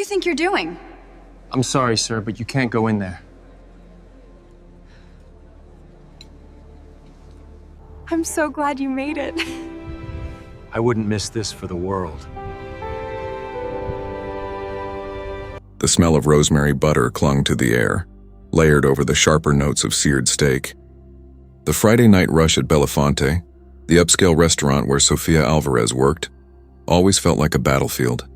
do you think you're doing? I'm sorry, sir, but you can't go in there. I'm so glad you made it. I wouldn't miss this for the world. The smell of rosemary butter clung to the air, layered over the sharper notes of seared steak. The Friday night rush at Belafonte, the upscale restaurant where Sofia Alvarez worked, always felt like a battlefield.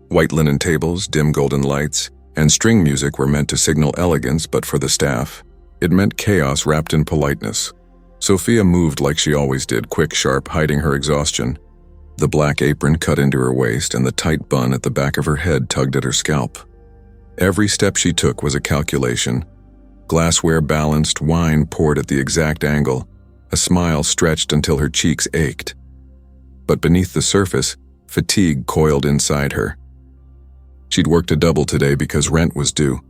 White linen tables, dim golden lights, and string music were meant to signal elegance, but for the staff, it meant chaos wrapped in politeness. Sofia moved like she always did, quick, sharp, hiding her exhaustion. The black apron cut into her waist and the tight bun at the back of her head tugged at her scalp. Every step she took was a calculation. Glassware balanced, wine poured at the exact angle, a smile stretched until her cheeks ached. But beneath the surface, fatigue coiled inside her. She'd worked a double today because rent was due.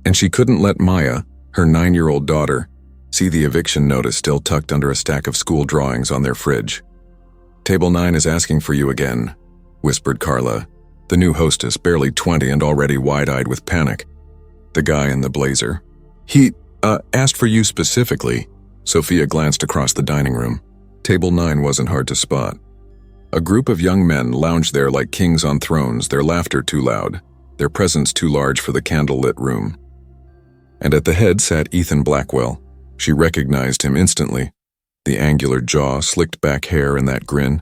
And she couldn't let Maya, her 9-year-old daughter, see the eviction notice still tucked under a stack of school drawings on their fridge. "Table 9 is asking for you again," whispered Carla, the new hostess, barely 20 and already wide-eyed with panic. The guy in the blazer. "He, asked for you specifically." Sofia glanced across the dining room. Table 9 wasn't hard to spot. A group of young men lounged there like kings on thrones, their laughter too loud, their presence too large for the candle-lit room. And at the head sat Ethan Blackwell. She recognized him instantly. The angular jaw, slicked back hair, and that grin.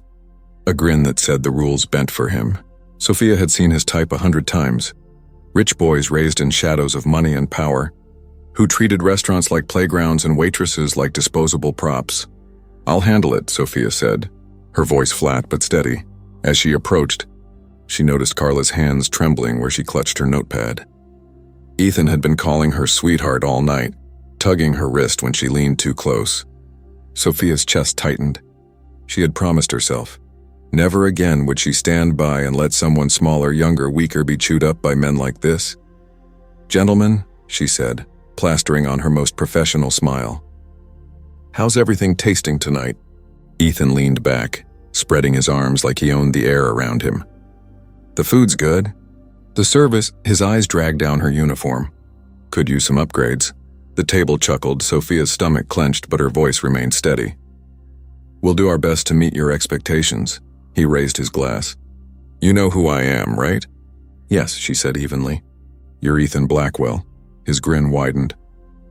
A grin that said the rules bent for him. Sofia had seen his type 100 times. Rich boys raised in shadows of money and power, who treated restaurants like playgrounds and waitresses like disposable props. "I'll handle it," Sofia said, her voice flat but steady. As she approached, she noticed Carla's hands trembling where she clutched her notepad. Ethan had been calling her sweetheart all night, tugging her wrist when she leaned too close. Sofia's chest tightened. She had promised herself, never again would she stand by and let someone smaller, younger, weaker be chewed up by men like this. "Gentlemen," she said, plastering on her most professional smile. "How's everything tasting tonight?" Ethan leaned back, spreading his arms like he owned the air around him. "The food's good. The service," his eyes dragged down her uniform. "Could use some upgrades." The table chuckled, Sofia's stomach clenched, but her voice remained steady. "We'll do our best to meet your expectations." He raised his glass. "You know who I am, right?" "Yes," she said evenly. "You're Ethan Blackwell." His grin widened.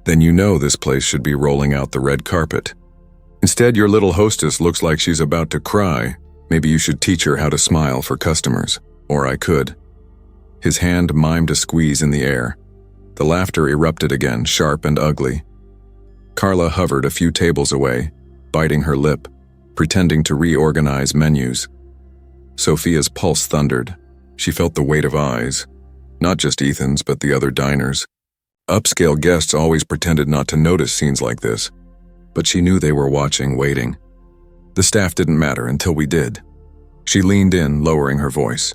"Then you know this place should be rolling out the red carpet. Instead, your little hostess looks like she's about to cry. Maybe you should teach her how to smile for customers. Or I could." His hand mimed a squeeze in the air. The laughter erupted again, sharp and ugly. Carla hovered a few tables away, biting her lip, pretending to reorganize menus. Sofia's pulse thundered. She felt the weight of eyes, not just Ethan's, but the other diners. Upscale guests always pretended not to notice scenes like this, but she knew they were watching, waiting. "The staff didn't matter until we did." She leaned in, lowering her voice.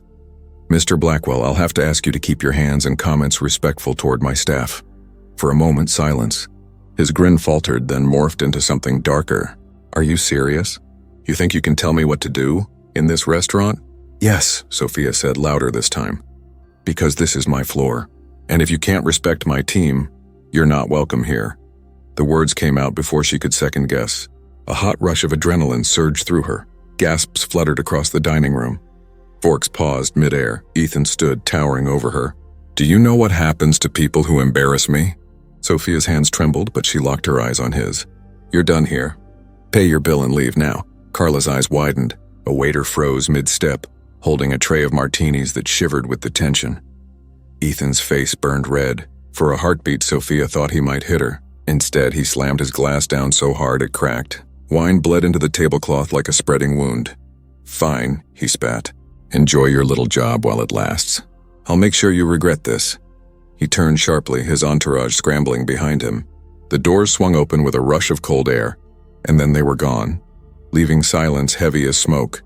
"Mr. Blackwell, I'll have to ask you to keep your hands and comments respectful toward my staff." For a moment, silence. His grin faltered, then morphed into something darker. "Are you serious? You think you can tell me what to do in this restaurant?" "Yes," Sofia said, louder this time. "Because this is my floor. And if you can't respect my team, you're not welcome here." The words came out before she could second guess. A hot rush of adrenaline surged through her. Gasps fluttered across the dining room. Forks paused midair. Ethan stood, towering over her. "Do you know what happens to people who embarrass me?" Sofia's hands trembled, but she locked her eyes on his. "You're done here. Pay your bill and leave now." Carla's eyes widened. A waiter froze mid-step, holding a tray of martinis that shivered with the tension. Ethan's face burned red. For a heartbeat, Sofia thought he might hit her. Instead, he slammed his glass down so hard it cracked. Wine bled into the tablecloth like a spreading wound. "Fine," he spat. "Enjoy your little job while it lasts. I'll make sure you regret this." He turned sharply, his entourage scrambling behind him. The doors swung open with a rush of cold air, and then they were gone, leaving silence heavy as smoke.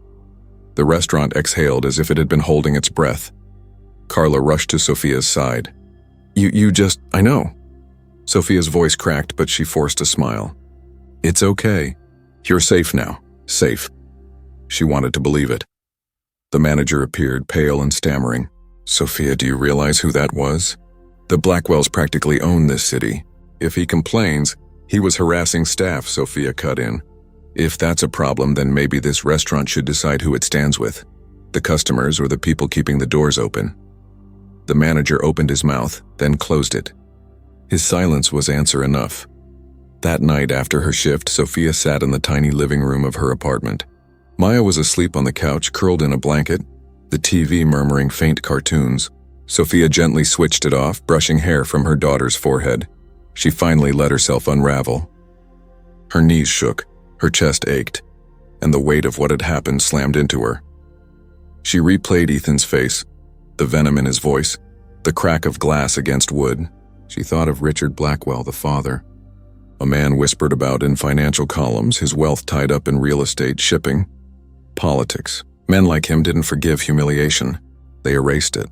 The restaurant exhaled as if it had been holding its breath. Carla rushed to Sofia's side. I know." Sofia's voice cracked, but she forced a smile. "It's okay. You're safe now. Safe." She wanted to believe it. The manager appeared, pale and stammering. Sophia, do you realize who that was? The Blackwells practically own this city. If he complains, he was harassing staff, Sophia cut in. If that's a problem, then maybe this restaurant should decide who it stands with. The customers or the people keeping the doors open. The manager opened his mouth, then closed it. His silence was answer enough. That night after her shift, Sophia sat in the tiny living room of her apartment. Maya was asleep on the couch, curled in a blanket, the TV murmuring faint cartoons. Sophia gently switched it off, brushing hair from her daughter's forehead. She finally let herself unravel. Her knees shook, her chest ached, and the weight of what had happened slammed into her. She replayed Ethan's face, the venom in his voice, the crack of glass against wood. She thought of Richard Blackwell, the father. A man whispered about in financial columns, his wealth tied up in real estate, shipping, politics. Men like him didn't forgive humiliation. They erased it.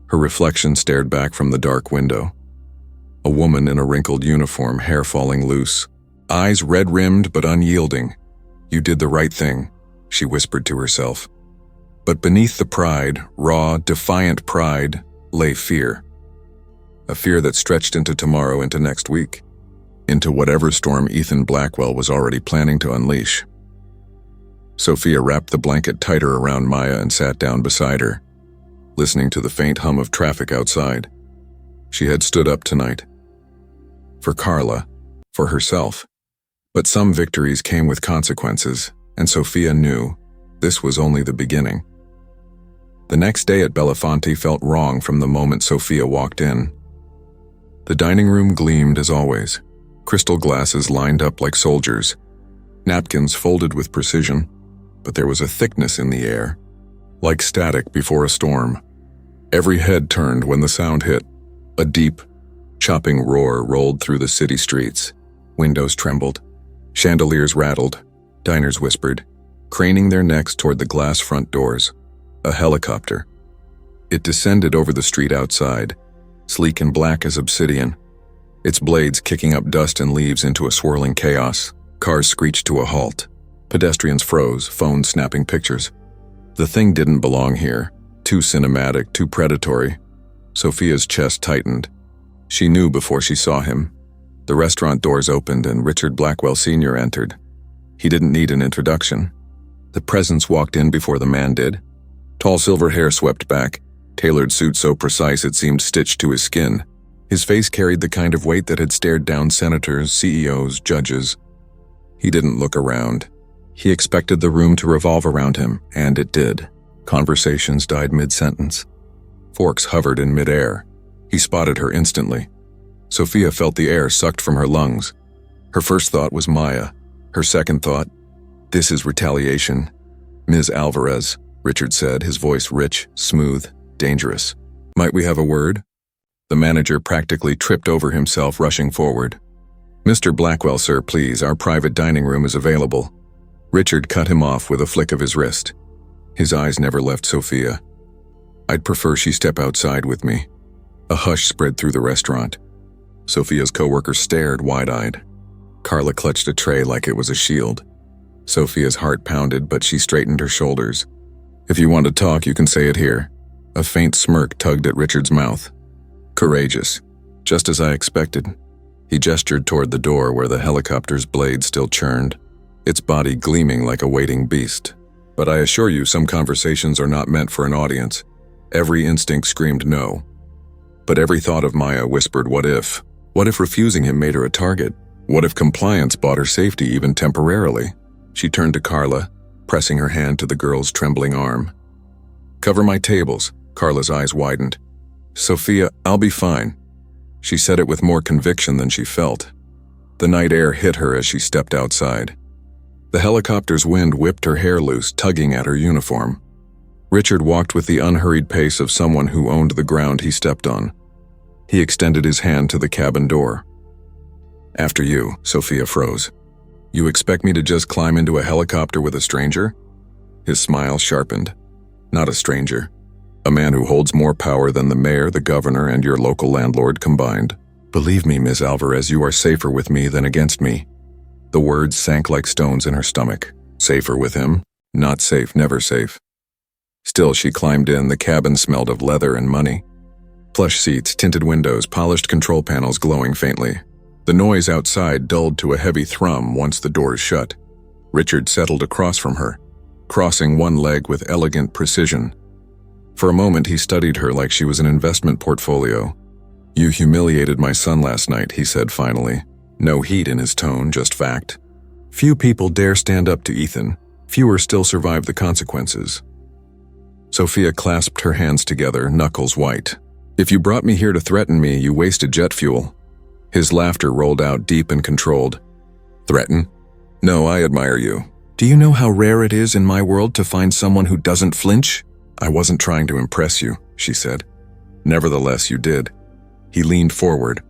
Her reflection stared back from the dark window. A woman in a wrinkled uniform, hair falling loose, eyes red-rimmed but unyielding. You did the right thing, she whispered to herself. But beneath the pride, raw, defiant pride, lay fear. A fear that stretched into tomorrow, into next week, into whatever storm Ethan Blackwell was already planning to unleash. Sophia wrapped the blanket tighter around Maya and sat down beside her, listening to the faint hum of traffic outside. She had stood up tonight. For Carla, for herself. But some victories came with consequences, and Sophia knew this was only the beginning. The next day at Belafonte felt wrong from the moment Sophia walked in. The dining room gleamed as always, crystal glasses lined up like soldiers, napkins folded with precision, but there was a thickness in the air, like static before a storm. Every head turned when the sound hit. A deep, chopping roar rolled through the city streets. Windows trembled. Chandeliers rattled. Diners whispered, craning their necks toward the glass front doors. A helicopter. It descended over the street outside, sleek and black as obsidian, its blades kicking up dust and leaves into a swirling chaos. Cars screeched to a halt. Pedestrians froze, phones snapping pictures. The thing didn't belong here. Too cinematic, too predatory. Sophia's chest tightened. She knew before she saw him. The restaurant doors opened and Richard Blackwell Sr. entered. He didn't need an introduction. The presence walked in before the man did. Tall silver hair swept back, tailored suit so precise it seemed stitched to his skin. His face carried the kind of weight that had stared down senators, CEOs, judges. He didn't look around. He expected the room to revolve around him, and it did. Conversations died mid-sentence. Forks hovered in mid-air. He spotted her instantly. Sophia felt the air sucked from her lungs. Her first thought was Maya. Her second thought, this is retaliation. Ms. Alvarez, Richard said, his voice rich, smooth, dangerous. Might we have a word? The manager practically tripped over himself, rushing forward. Mr. Blackwell, sir, please, our private dining room is available. Richard cut him off with a flick of his wrist. His eyes never left Sophia. I'd prefer she step outside with me. A hush spread through the restaurant. Sophia's coworker stared wide-eyed. Carla clutched a tray like it was a shield. Sophia's heart pounded, but she straightened her shoulders. If you want to talk, you can say it here. A faint smirk tugged at Richard's mouth. Courageous. Just as I expected. He gestured toward the door where the helicopter's blade still churned, its body gleaming like a waiting beast. But I assure you, some conversations are not meant for an audience. Every instinct screamed no. But every thought of Maya whispered, what if? What if refusing him made her a target? What if compliance bought her safety, even temporarily? She turned to Carla, pressing her hand to the girl's trembling arm. Cover my tables. Carla's eyes widened. Sophia, I'll be fine. She said it with more conviction than she felt. The night air hit her as she stepped outside. The helicopter's wind whipped her hair loose, tugging at her uniform. Richard walked with the unhurried pace of someone who owned the ground he stepped on. He extended his hand to the cabin door. After you, Sophia froze. You expect me to just climb into a helicopter with a stranger? His smile sharpened. Not a stranger. A man who holds more power than the mayor, the governor, and your local landlord combined. Believe me, Ms. Alvarez, you are safer with me than against me. The words sank like stones in her stomach. Safer with him? Not safe, never safe. Still, she climbed in. The cabin smelled of leather and money. Plush seats, tinted windows, polished control panels glowing faintly. The noise outside dulled to a heavy thrum once the doors shut. Richard settled across from her, crossing one leg with elegant precision. For a moment, he studied her like she was an investment portfolio. "You humiliated my son last night," he said finally. No heat in his tone, just fact. Few people dare stand up to Ethan. Fewer still survive the consequences. Sophia clasped her hands together, knuckles white. "If you brought me here to threaten me, you wasted jet fuel." His laughter rolled out deep and controlled. "Threaten? No, I admire you. Do you know how rare it is in my world to find someone who doesn't flinch?" "I wasn't trying to impress you," she said. "Nevertheless, you did." He leaned forward.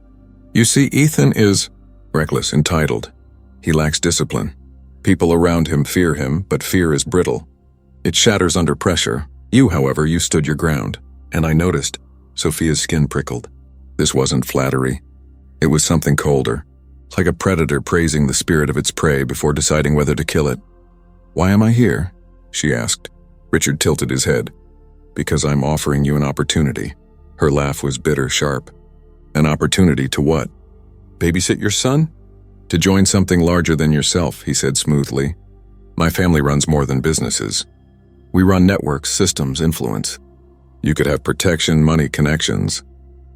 "You see, Ethan is reckless, entitled. He lacks discipline. People around him fear him, but fear is brittle. It shatters under pressure. You, however, you stood your ground. And I noticed." Sophia's skin prickled. This wasn't flattery. It was something colder, like a predator praising the spirit of its prey before deciding whether to kill it. "Why am I here?" she asked. Richard tilted his head. "Because I'm offering you an opportunity." Her laugh was bitter, sharp. "An opportunity to what? Babysit your son?" "To join something larger than yourself," he said smoothly. "My family runs more than businesses. We run networks, systems, influence. You could have protection, money, connections.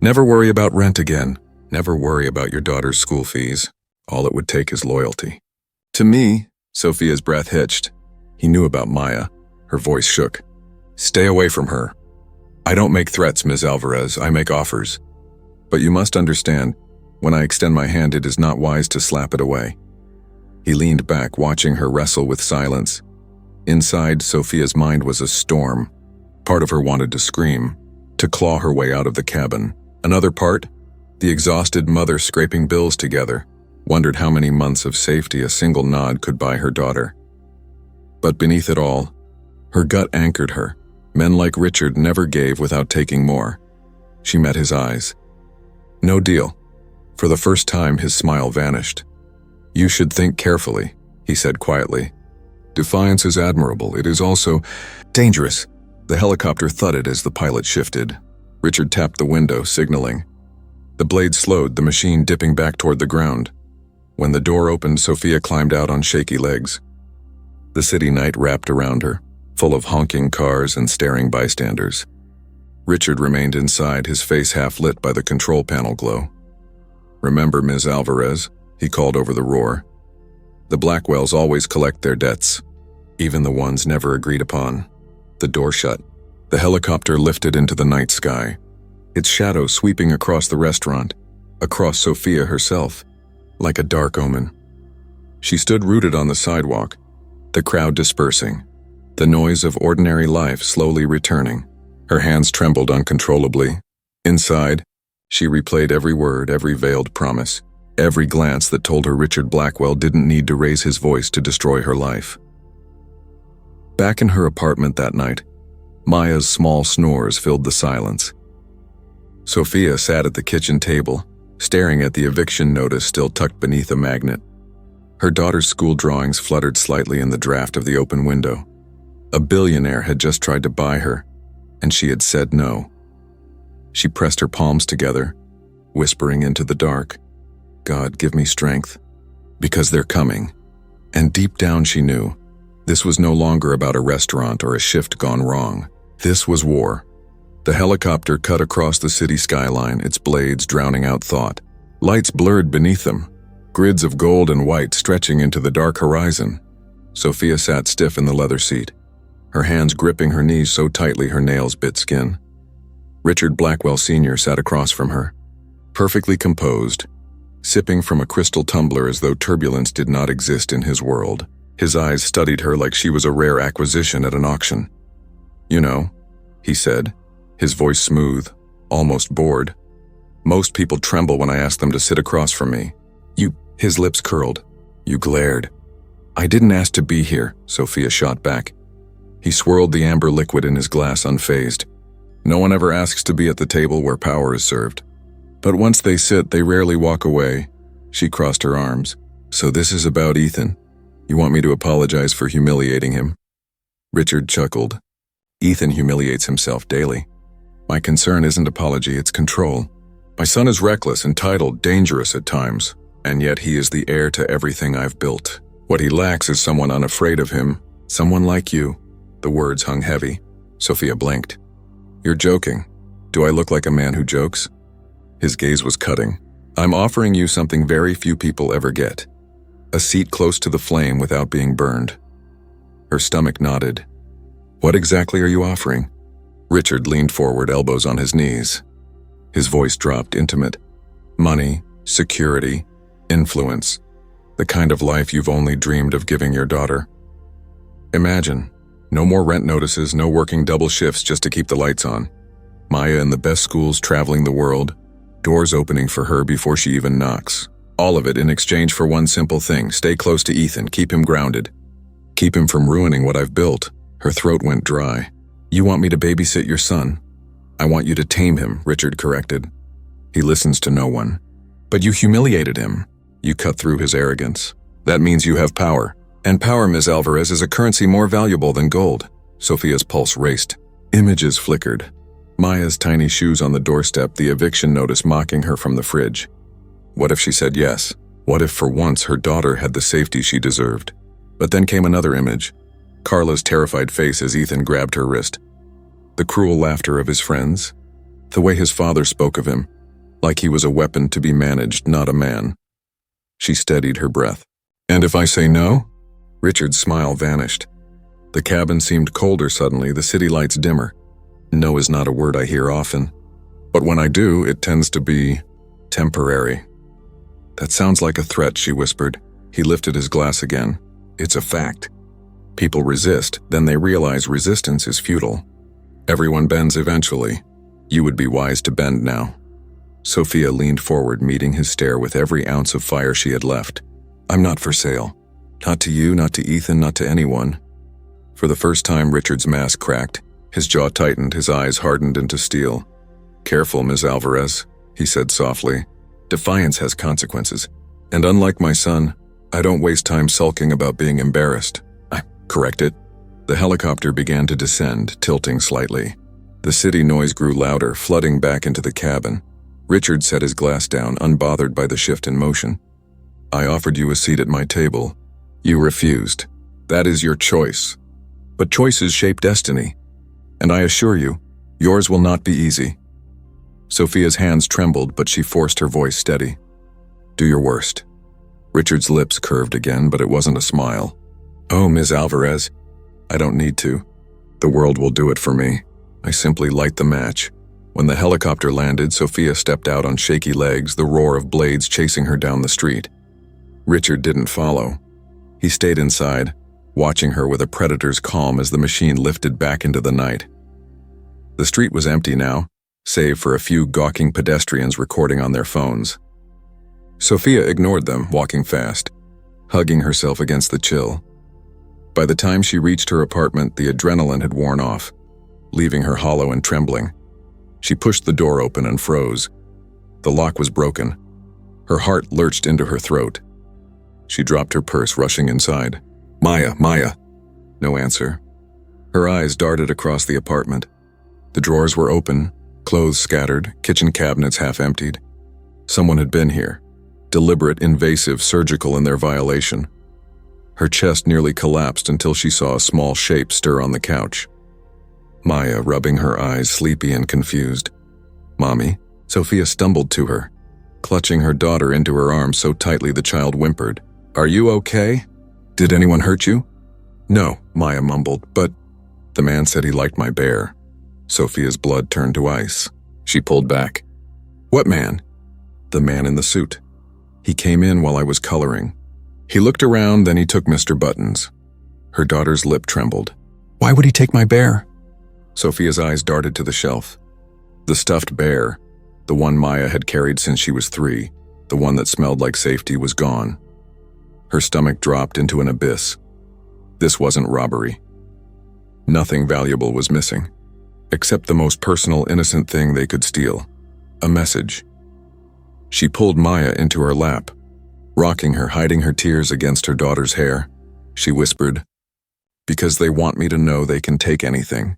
Never worry about rent again. Never worry about your daughter's school fees. All it would take is loyalty." "To me," Sophia's breath hitched. He knew about Maya. Her voice shook. "Stay away from her. I don't make threats, Ms. Alvarez. I make offers. But you must understand, when I extend my hand, it is not wise to slap it away." He leaned back, watching her wrestle with silence. Inside, Sophia's mind was a storm. Part of her wanted to scream, to claw her way out of the cabin. Another part, the exhausted mother scraping bills together, wondered how many months of safety a single nod could buy her daughter. But beneath it all, her gut anchored her. Men like Richard never gave without taking more. She met his eyes. "No deal." For the first time, his smile vanished. "You should think carefully," he said quietly. "Defiance is admirable. It is also dangerous." The helicopter thudded as the pilot shifted. Richard tapped the window, signaling. The blade slowed, the machine dipping back toward the ground. When the door opened, Sophia climbed out on shaky legs. The city night wrapped around her, full of honking cars and staring bystanders. Richard remained inside, his face half lit by the control panel glow. "Remember, Ms. Alvarez," he called over the roar. "The Blackwells always collect their debts, even the ones never agreed upon." The door shut. The helicopter lifted into the night sky, its shadow sweeping across the restaurant, across Sophia herself, like a dark omen. She stood rooted on the sidewalk, the crowd dispersing, the noise of ordinary life slowly returning. Her hands trembled uncontrollably. Inside, she replayed every word, every veiled promise, every glance that told her Richard Blackwell didn't need to raise his voice to destroy her life. Back in her apartment that night, Maya's small snores filled the silence. Sophia sat at the kitchen table, staring at the eviction notice still tucked beneath a magnet. Her daughter's school drawings fluttered slightly in the draft of the open window. A billionaire had just tried to buy her, and she had said no. She pressed her palms together, whispering into the dark, "God, give me strength, because they're coming." And deep down she knew, this was no longer about a restaurant or a shift gone wrong. This was war. The helicopter cut across the city skyline, its blades drowning out thought. Lights blurred beneath them, grids of gold and white stretching into the dark horizon. Sophia sat stiff in the leather seat, her hands gripping her knees so tightly her nails bit skin. Richard Blackwell Sr. sat across from her, perfectly composed, sipping from a crystal tumbler as though turbulence did not exist in his world. His eyes studied her like she was a rare acquisition at an auction. "You know," he said, his voice smooth, almost bored. "Most people tremble when I ask them to sit across from me. You," his lips curled. "You glared." "I didn't ask to be here," Sophia shot back. He swirled the amber liquid in his glass unfazed. "No one ever asks to be at the table where power is served. But once they sit, they rarely walk away." She crossed her arms. "So this is about Ethan. You want me to apologize for humiliating him?" Richard chuckled. Ethan humiliates himself daily. My concern isn't apology, it's control. My son is reckless, entitled, dangerous at times, and yet he is the heir to everything I've built. What he lacks is someone unafraid of him, someone like you. The words hung heavy. Sophia blinked. You're joking. Do I look like a man who jokes? His gaze was cutting. I'm offering you something very few people ever get. A seat close to the flame without being burned. Her stomach nodded. What exactly are you offering? Richard leaned forward, elbows on his knees. His voice dropped, intimate. Money, security, influence. The kind of life you've only dreamed of giving your daughter. Imagine, no more rent notices, no working double shifts just to keep the lights on. Maya in the best schools, traveling the world, doors opening for her before she even knocks. All of it in exchange for one simple thing: stay close to Ethan, keep him grounded. Keep him from ruining what I've built. Her throat went dry. You want me to babysit your son? I want you to tame him, Richard corrected. He listens to no one. But you humiliated him. You cut through his arrogance. That means you have power. And power, Ms. Alvarez, is a currency more valuable than gold. Sophia's pulse raced. Images flickered. Maya's tiny shoes on the doorstep, the eviction notice mocking her from the fridge. What if she said yes? What if for once her daughter had the safety she deserved? But then came another image. Carla's terrified face as Ethan grabbed her wrist. The cruel laughter of his friends. The way his father spoke of him, like he was a weapon to be managed, not a man. She steadied her breath. And if I say no? Richard's smile vanished. The cabin seemed colder suddenly, the city lights dimmer. No is not a word I hear often. But when I do, it tends to be temporary. That sounds like a threat, she whispered. He lifted his glass again. It's a fact. People resist, then they realize resistance is futile. Everyone bends eventually. You would be wise to bend now. Sophia leaned forward, meeting his stare with every ounce of fire she had left. I'm not for sale. Not to you, not to Ethan, not to anyone. For the first time, Richard's mask cracked. His jaw tightened, his eyes hardened into steel. Careful, Ms. Alvarez, he said softly. Defiance has consequences. And unlike my son, I don't waste time sulking about being embarrassed. I corrected. The helicopter began to descend, tilting slightly. The city noise grew louder, flooding back into the cabin. Richard set his glass down, unbothered by the shift in motion. I offered you a seat at my table. You refused. That is your choice. But choices shape destiny. And I assure you, yours will not be easy. Sophia's hands trembled, but she forced her voice steady. Do your worst. Richard's lips curved again, but it wasn't a smile. Oh, Ms. Alvarez, I don't need to. The world will do it for me. I simply light the match. When the helicopter landed, Sophia stepped out on shaky legs, the roar of blades chasing her down the street. Richard didn't follow. He stayed inside, watching her with a predator's calm as the machine lifted back into the night. The street was empty now, save for a few gawking pedestrians recording on their phones. Sophia ignored them, walking fast, hugging herself against the chill. By the time she reached her apartment, the adrenaline had worn off, leaving her hollow and trembling. She pushed the door open and froze. The lock was broken. Her heart lurched into her throat. She dropped her purse, rushing inside. Maya, Maya. No answer. Her eyes darted across the apartment. The drawers were open, clothes scattered, kitchen cabinets half emptied. Someone had been here. Deliberate, invasive, surgical in their violation. Her chest nearly collapsed until she saw a small shape stir on the couch. Maya, rubbing her eyes, sleepy and confused. Mommy. Sophia stumbled to her, clutching her daughter into her arms so tightly the child whimpered. Are you okay? Did anyone hurt you? No, Maya mumbled, but the man said he liked my bear. Sophia's blood turned to ice. She pulled back. What man? The man in the suit. He came in while I was coloring. He looked around, then he took Mr. Buttons. Her daughter's lip trembled. Why would he take my bear? Sophia's eyes darted to the shelf. The stuffed bear, the one Maya had carried since she was 3, the one that smelled like safety, was gone. Her stomach dropped into an abyss. This wasn't robbery. Nothing valuable was missing, except the most personal, innocent thing they could steal. A message. She pulled Maya into her lap, rocking her, hiding her tears against her daughter's hair. She whispered, because they want me to know they can take anything.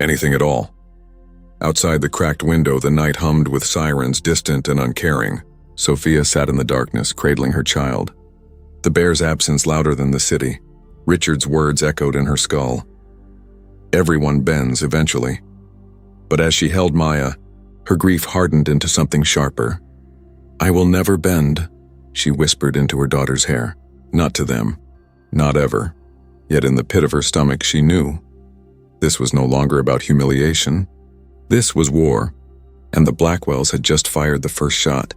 Anything at all. Outside the cracked window, the night hummed with sirens, distant and uncaring. Sophia sat in the darkness, cradling her child. The bear's absence louder than the city. Richard's words echoed in her skull. Everyone bends eventually. But as she held Maya, her grief hardened into something sharper. I will never bend, she whispered into her daughter's hair. Not to them. Not ever. Yet in the pit of her stomach she knew. This was no longer about humiliation. This was war, and the Blackwells had just fired the first shot.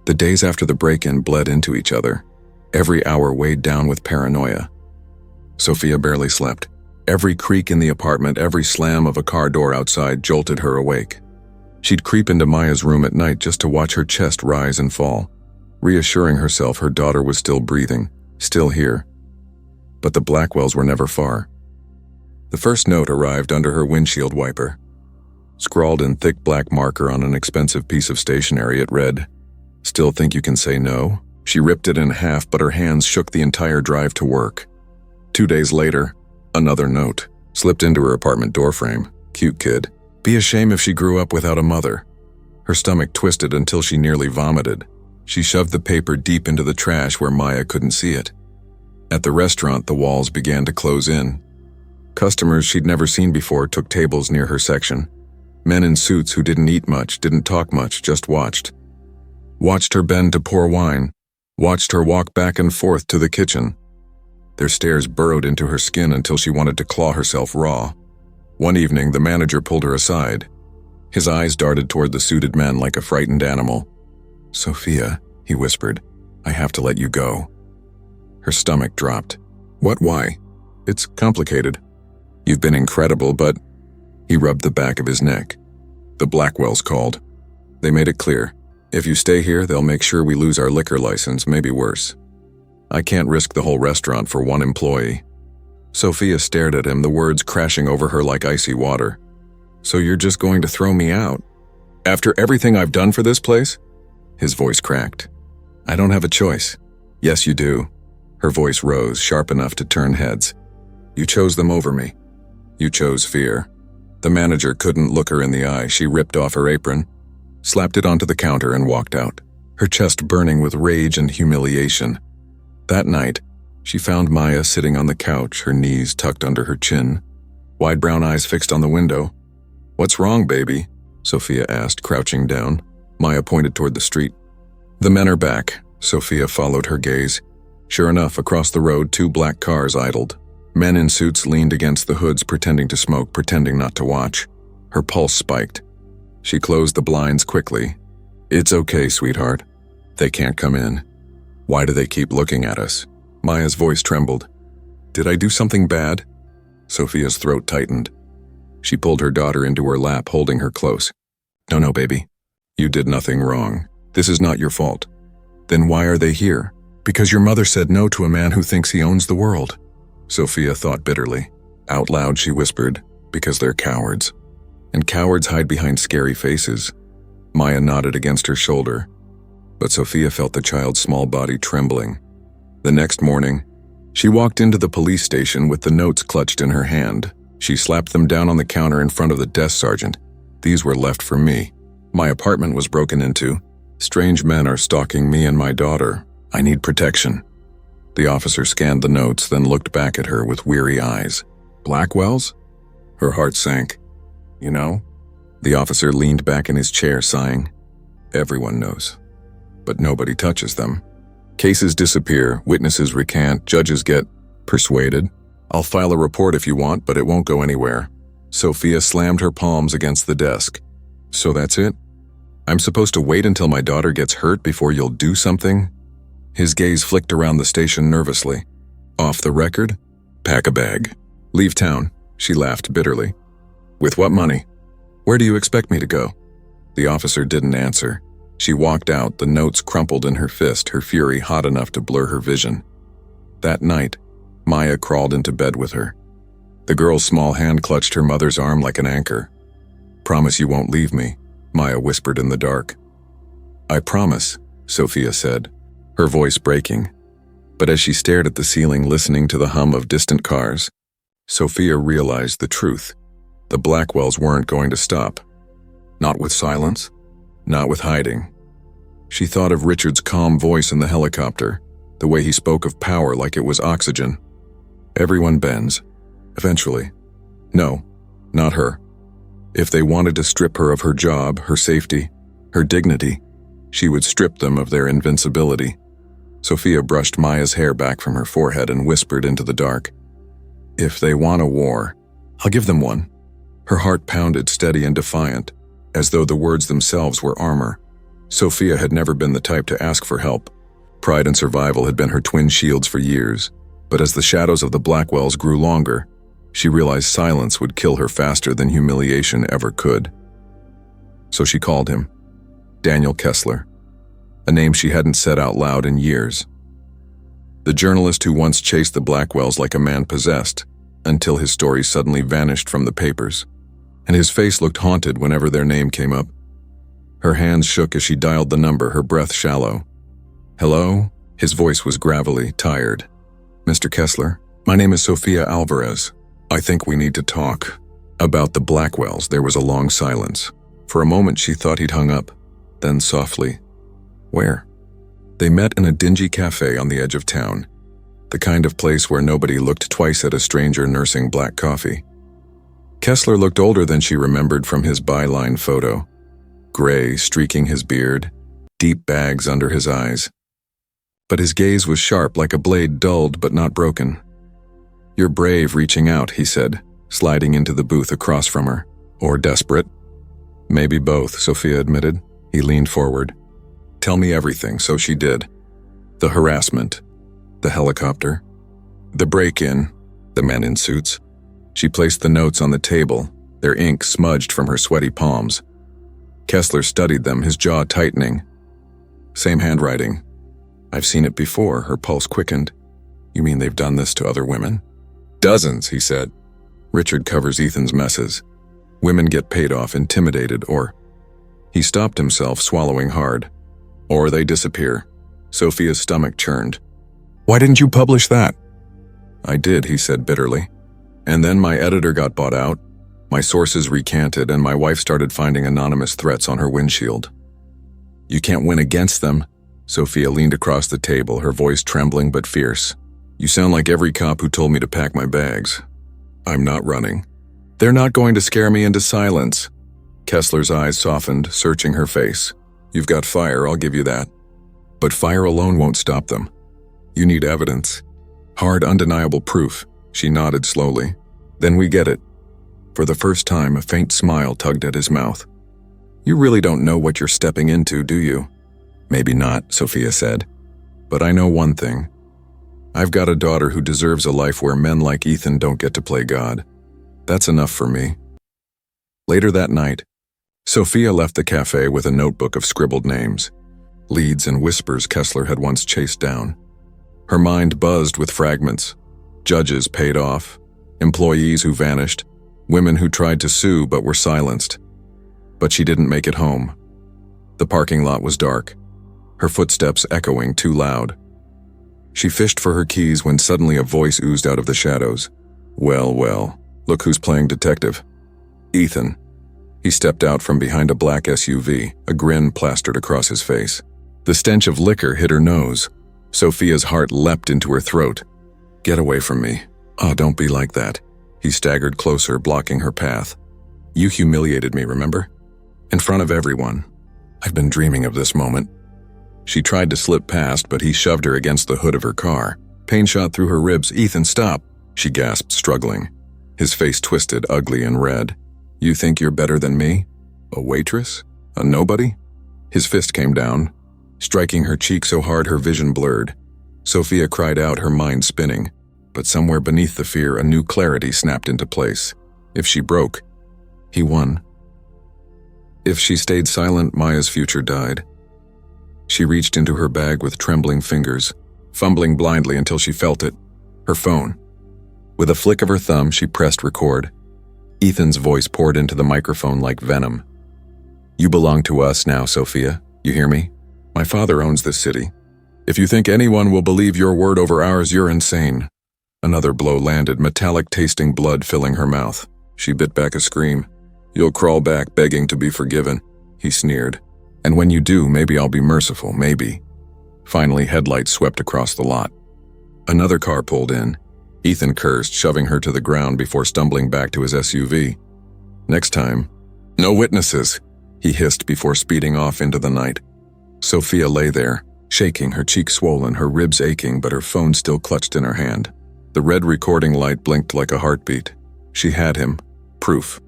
The days after the break-in bled into each other, every hour weighed down with paranoia. Sophia barely slept. Every creak in the apartment, every slam of a car door outside jolted her awake. She'd creep into Maya's room at night just to watch her chest rise and fall, reassuring herself her daughter was still breathing, still here. But the Blackwells were never far. The first note arrived under her windshield wiper. Scrawled in thick black marker on an expensive piece of stationery, it read, "Still think you can say no?" She ripped it in half, but her hands shook the entire drive to work. 2 days later, another note slipped into her apartment doorframe. Cute kid. Be a shame if she grew up without a mother. Her stomach twisted until she nearly vomited. She shoved the paper deep into the trash where Maya couldn't see it. At the restaurant, the walls began to close in. Customers she'd never seen before took tables near her section. Men in suits who didn't eat much, didn't talk much, just watched. Watched her bend to pour wine. Watched her walk back and forth to the kitchen. Their stares burrowed into her skin until she wanted to claw herself raw. One evening, the manager pulled her aside. His eyes darted toward the suited men like a frightened animal. "Sophia," he whispered, "I have to let you go." Her stomach dropped. "What, why?" "It's complicated. You've been incredible, but—" He rubbed the back of his neck. "The Blackwells called. They made it clear. If you stay here, they'll make sure we lose our liquor license, maybe worse. I can't risk the whole restaurant for one employee." Sophia stared at him, the words crashing over her like icy water. "So you're just going to throw me out? After everything I've done for this place?" His voice cracked. "I don't have a choice." "Yes, you do." Her voice rose, sharp enough to turn heads. "You chose them over me. You chose fear." The manager couldn't look her in the eye. She ripped off her apron, slapped it onto the counter, and walked out, her chest burning with rage and humiliation. That night, she found Maya sitting on the couch, her knees tucked under her chin, wide brown eyes fixed on the window. "What's wrong, baby?" Sophia asked, crouching down. Maya pointed toward the street. "The men are back." Sophia followed her gaze. Sure enough, across the road, 2 black cars idled. Men in suits leaned against the hoods, pretending to smoke, pretending not to watch. Her pulse spiked. She closed the blinds quickly. "It's okay, sweetheart. They can't come in. Why do they keep looking at us?" Maya's voice trembled. "Did I do something bad?" Sophia's throat tightened. She pulled her daughter into her lap, holding her close. No, baby. You did nothing wrong. This is not your fault." "Then why are they here?" "Because your mother said no to a man who thinks he owns the world." Sophia thought bitterly. Out loud she whispered, "Because they're cowards. And cowards hide behind scary faces." Maya nodded against her shoulder, but Sophia felt the child's small body trembling. The next morning, she walked into the police station with the notes clutched in her hand. She slapped them down on the counter in front of the desk sergeant. "These were left for me. My apartment was broken into. Strange men are stalking me and my daughter. I need protection." The officer scanned the notes, then looked back at her with weary eyes. "Blackwells?" Her heart sank. "You know?" The officer leaned back in his chair, sighing. "Everyone knows. But nobody touches them. Cases disappear, witnesses recant, judges get persuaded. I'll file a report if you want, but it won't go anywhere." Sophia slammed her palms against the desk. "So that's it? I'm supposed to wait until my daughter gets hurt before you'll do something?" His gaze flicked around the station nervously. "Off the record? Pack a bag. Leave town." She laughed bitterly. "With what money? Where do you expect me to go?" The officer didn't answer. She walked out, the notes crumpled in her fist, her fury hot enough to blur her vision. That night, Maya crawled into bed with her. The girl's small hand clutched her mother's arm like an anchor. "Promise you won't leave me," Maya whispered in the dark. "I promise," Sophia said, her voice breaking. But as she stared at the ceiling, listening to the hum of distant cars, Sophia realized the truth. The Blackwells weren't going to stop. Not with silence, not with hiding. She thought of Richard's calm voice in the helicopter, the way he spoke of power like it was oxygen. Everyone bends. Eventually. No, not her. If they wanted to strip her of her job, her safety, her dignity, she would strip them of their invincibility. Sophia brushed Maya's hair back from her forehead and whispered into the dark. If they want a war, I'll give them one. Her heart pounded steady and defiant, as though the words themselves were armor. Sophia had never been the type to ask for help. Pride and survival had been her twin shields for years, but as the shadows of the Blackwells grew longer, she realized silence would kill her faster than humiliation ever could. So she called him. Daniel Kessler, a name she hadn't said out loud in years. The journalist who once chased the Blackwells like a man possessed, until his story suddenly vanished from the papers, and his face looked haunted whenever their name came up. Her hands shook as she dialed the number, her breath shallow. Hello? His voice was gravelly, tired. Mr. Kessler, my name is Sophia Alvarez. I think we need to talk. About the Blackwells, there was a long silence. For a moment she thought he'd hung up. Then softly, where? They met in a dingy cafe on the edge of town, the kind of place where nobody looked twice at a stranger nursing black coffee. Kessler looked older than she remembered from his byline photo. Gray streaking his beard, deep bags under his eyes. But his gaze was sharp like a blade dulled but not broken. You're brave reaching out, he said, sliding into the booth across from her. Or desperate? Maybe both, Sophia admitted. He leaned forward. Tell me everything, so she did. The harassment, the helicopter, the break-in, the men in suits. She placed the notes on the table, their ink smudged from her sweaty palms. Kessler studied them, his jaw tightening. Same handwriting. I've seen it before, her pulse quickened. You mean they've done this to other women? Dozens, he said. Richard covers Ethan's messes. Women get paid off, intimidated, or... He stopped himself, swallowing hard. Or they disappear. Sophia's stomach churned. Why didn't you publish that? I did, he said bitterly. And then my editor got bought out. My sources recanted, and my wife started finding anonymous threats on her windshield. You can't win against them. Sophia leaned across the table, her voice trembling but fierce. You sound like every cop who told me to pack my bags. I'm not running. They're not going to scare me into silence. Kessler's eyes softened, searching her face. You've got fire, I'll give you that. But fire alone won't stop them. You need evidence. Hard, undeniable proof. She nodded slowly. Then we get it. For the first time, a faint smile tugged at his mouth. You really don't know what you're stepping into, do you? Maybe not, Sophia said. But I know one thing. I've got a daughter who deserves a life where men like Ethan don't get to play God. That's enough for me. Later that night, Sophia left the cafe with a notebook of scribbled names, leads and whispers Kessler had once chased down. Her mind buzzed with fragments. Judges paid off, employees who vanished, women who tried to sue but were silenced. But she didn't make it home. The parking lot was dark, her footsteps echoing too loud. She fished for her keys when suddenly a voice oozed out of the shadows. Well, well, look who's playing detective. Ethan. He stepped out from behind a black SUV, a grin plastered across his face. The stench of liquor hit her nose. Sophia's heart leapt into her throat. Get away from me. Oh, don't be like that. He staggered closer, blocking her path. You humiliated me, remember? In front of everyone. I've been dreaming of this moment. She tried to slip past, but he shoved her against the hood of her car. Pain shot through her ribs. Ethan, stop! She gasped, struggling. His face twisted, ugly and red. You think you're better than me? A waitress? A nobody? His fist came down, striking her cheek so hard her vision blurred. Sophia cried out, her mind spinning. But somewhere beneath the fear, a new clarity snapped into place. If she broke, he won. If she stayed silent, Maya's future died. She reached into her bag with trembling fingers, fumbling blindly until she felt it. Her phone. With a flick of her thumb, she pressed record. Ethan's voice poured into the microphone like venom. You belong to us now, Sophia. You hear me? My father owns this city. If you think anyone will believe your word over ours, you're insane. Another blow landed, metallic tasting blood filling her mouth. She bit back a scream. "You'll crawl back begging to be forgiven," he sneered. "And when you do, maybe I'll be merciful, maybe." Finally, headlights swept across the lot. Another car pulled in. Ethan cursed, shoving her to the ground before stumbling back to his SUV. Next time, "No witnesses," he hissed before speeding off into the night. Sophia lay there, shaking, her cheeks swollen, her ribs aching, but her phone still clutched in her hand. The red recording light blinked like a heartbeat. She had him. Proof.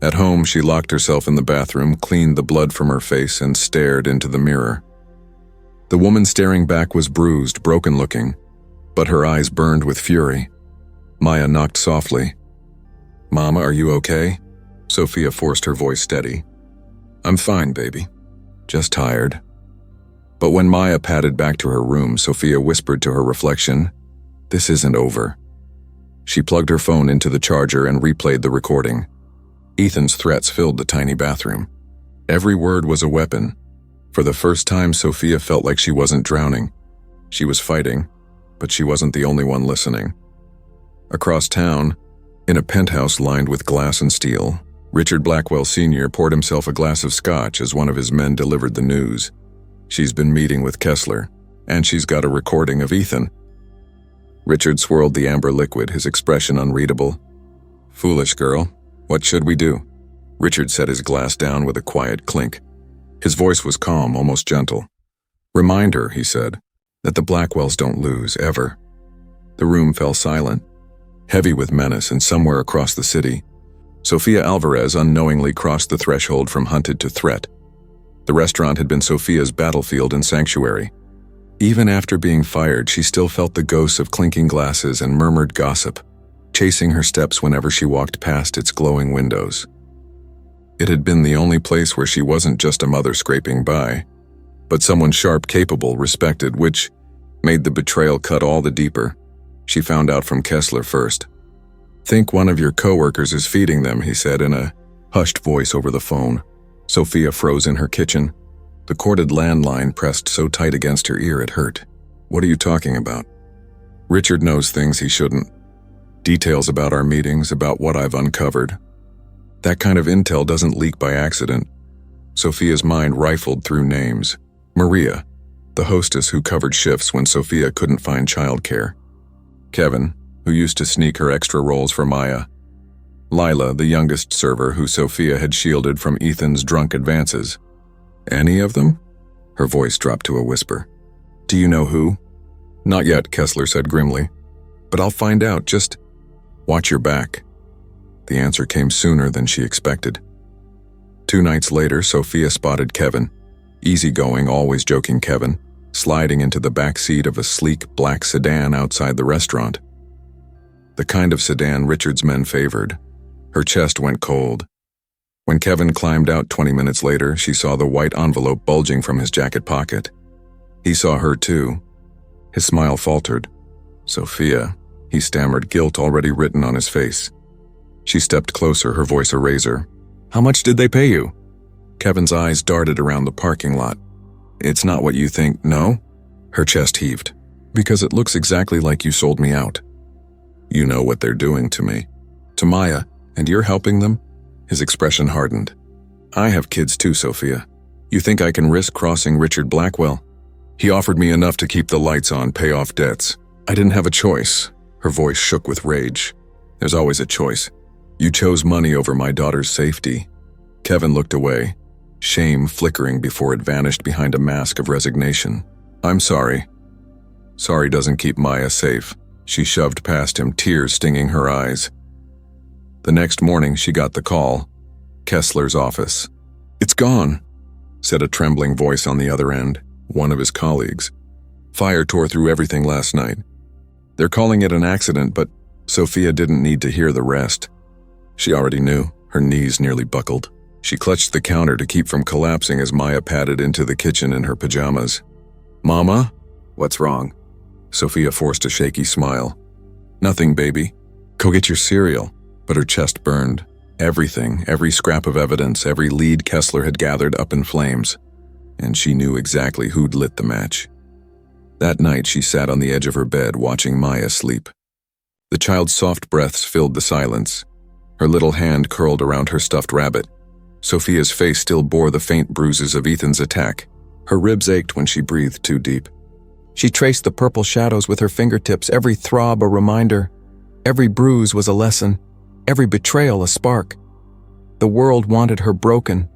At home, she locked herself in the bathroom, cleaned the blood from her face, and stared into the mirror. The woman staring back was bruised, broken-looking, but her eyes burned with fury. Maya knocked softly. "Mama, are you okay?" Sophia forced her voice steady. "I'm fine, baby. Just tired." But when Maya padded back to her room, Sophia whispered to her reflection, "This isn't over." She plugged her phone into the charger and replayed the recording. Ethan's threats filled the tiny bathroom. Every word was a weapon. For the first time, Sophia felt like she wasn't drowning. She was fighting, but she wasn't the only one listening. Across town, in a penthouse lined with glass and steel, Richard Blackwell Sr. poured himself a glass of scotch as one of his men delivered the news. "She's been meeting with Kessler, and she's got a recording of Ethan." Richard swirled the amber liquid, his expression unreadable. "Foolish girl, what should we do?" Richard set his glass down with a quiet clink. His voice was calm, almost gentle. "Remind her," he said, "that the Blackwells don't lose, ever." The room fell silent, heavy with menace, and somewhere across the city, Sophia Alvarez unknowingly crossed the threshold from hunted to threat. The restaurant had been Sophia's battlefield and sanctuary. Even after being fired, she still felt the ghosts of clinking glasses and murmured gossip, chasing her steps whenever she walked past its glowing windows. It had been the only place where she wasn't just a mother scraping by, but someone sharp, capable, respected, which made the betrayal cut all the deeper. She found out from Kessler first. "Think one of your coworkers is feeding them," he said in a hushed voice over the phone. Sophia froze in her kitchen. The corded landline pressed so tight against her ear it hurt. "What are you talking about?" "Richard knows things he shouldn't. Details about our meetings, about what I've uncovered. That kind of intel doesn't leak by accident." Sophia's mind rifled through names. Maria, the hostess who covered shifts when Sophia couldn't find childcare. Kevin, who used to sneak her extra rolls for Maya. Lila, the youngest server who Sophia had shielded from Ethan's drunk advances. "Any of them?" Her voice dropped to a whisper. "Do you know who?" "Not yet," Kessler said grimly. "But I'll find out, just watch your back." The answer came sooner than she expected. 2 nights later, Sophia spotted Kevin, easygoing, always joking Kevin, sliding into the back seat of a sleek black sedan outside the restaurant. The kind of sedan Richard's men favored. Her chest went cold. When Kevin climbed out 20 minutes later, she saw the white envelope bulging from his jacket pocket. He saw her too. His smile faltered. "Sophia," he stammered, guilt already written on his face. She stepped closer, her voice a razor. "How much did they pay you?" Kevin's eyes darted around the parking lot. "It's not what you think, no?" Her chest heaved. "Because it looks exactly like you sold me out." "You know what they're doing to me." "To Maya, and you're helping them?" His expression hardened. "I have kids too, Sophia. You think I can risk crossing Richard Blackwell? He offered me enough to keep the lights on, pay off debts. I didn't have a choice." Her voice shook with rage. "There's always a choice. You chose money over my daughter's safety." Kevin looked away, shame flickering before it vanished behind a mask of resignation. "I'm sorry." "Sorry doesn't keep Maya safe." She shoved past him, tears stinging her eyes. The next morning, she got the call. Kessler's office. "It's gone," said a trembling voice on the other end, one of his colleagues. "Fire tore through everything last night. They're calling it an accident, but Sophia didn't need to hear the rest. She already knew. Her knees nearly buckled. She clutched the counter to keep from collapsing as Maya padded into the kitchen in her pajamas. "Mama?" "What's wrong?" Sophia forced a shaky smile. "Nothing, baby. Go get your cereal." But her chest burned. Everything, every scrap of evidence, every lead Kessler had gathered up in flames. And she knew exactly who'd lit the match. That night, she sat on the edge of her bed watching Maya sleep. The child's soft breaths filled the silence. her little hand curled around her stuffed rabbit. Sophia's face still bore the faint bruises of Ethan's attack. Her ribs ached when she breathed too deep. She traced the purple shadows with her fingertips, every throb a reminder. Every bruise was a lesson, every betrayal a spark. The world wanted her broken.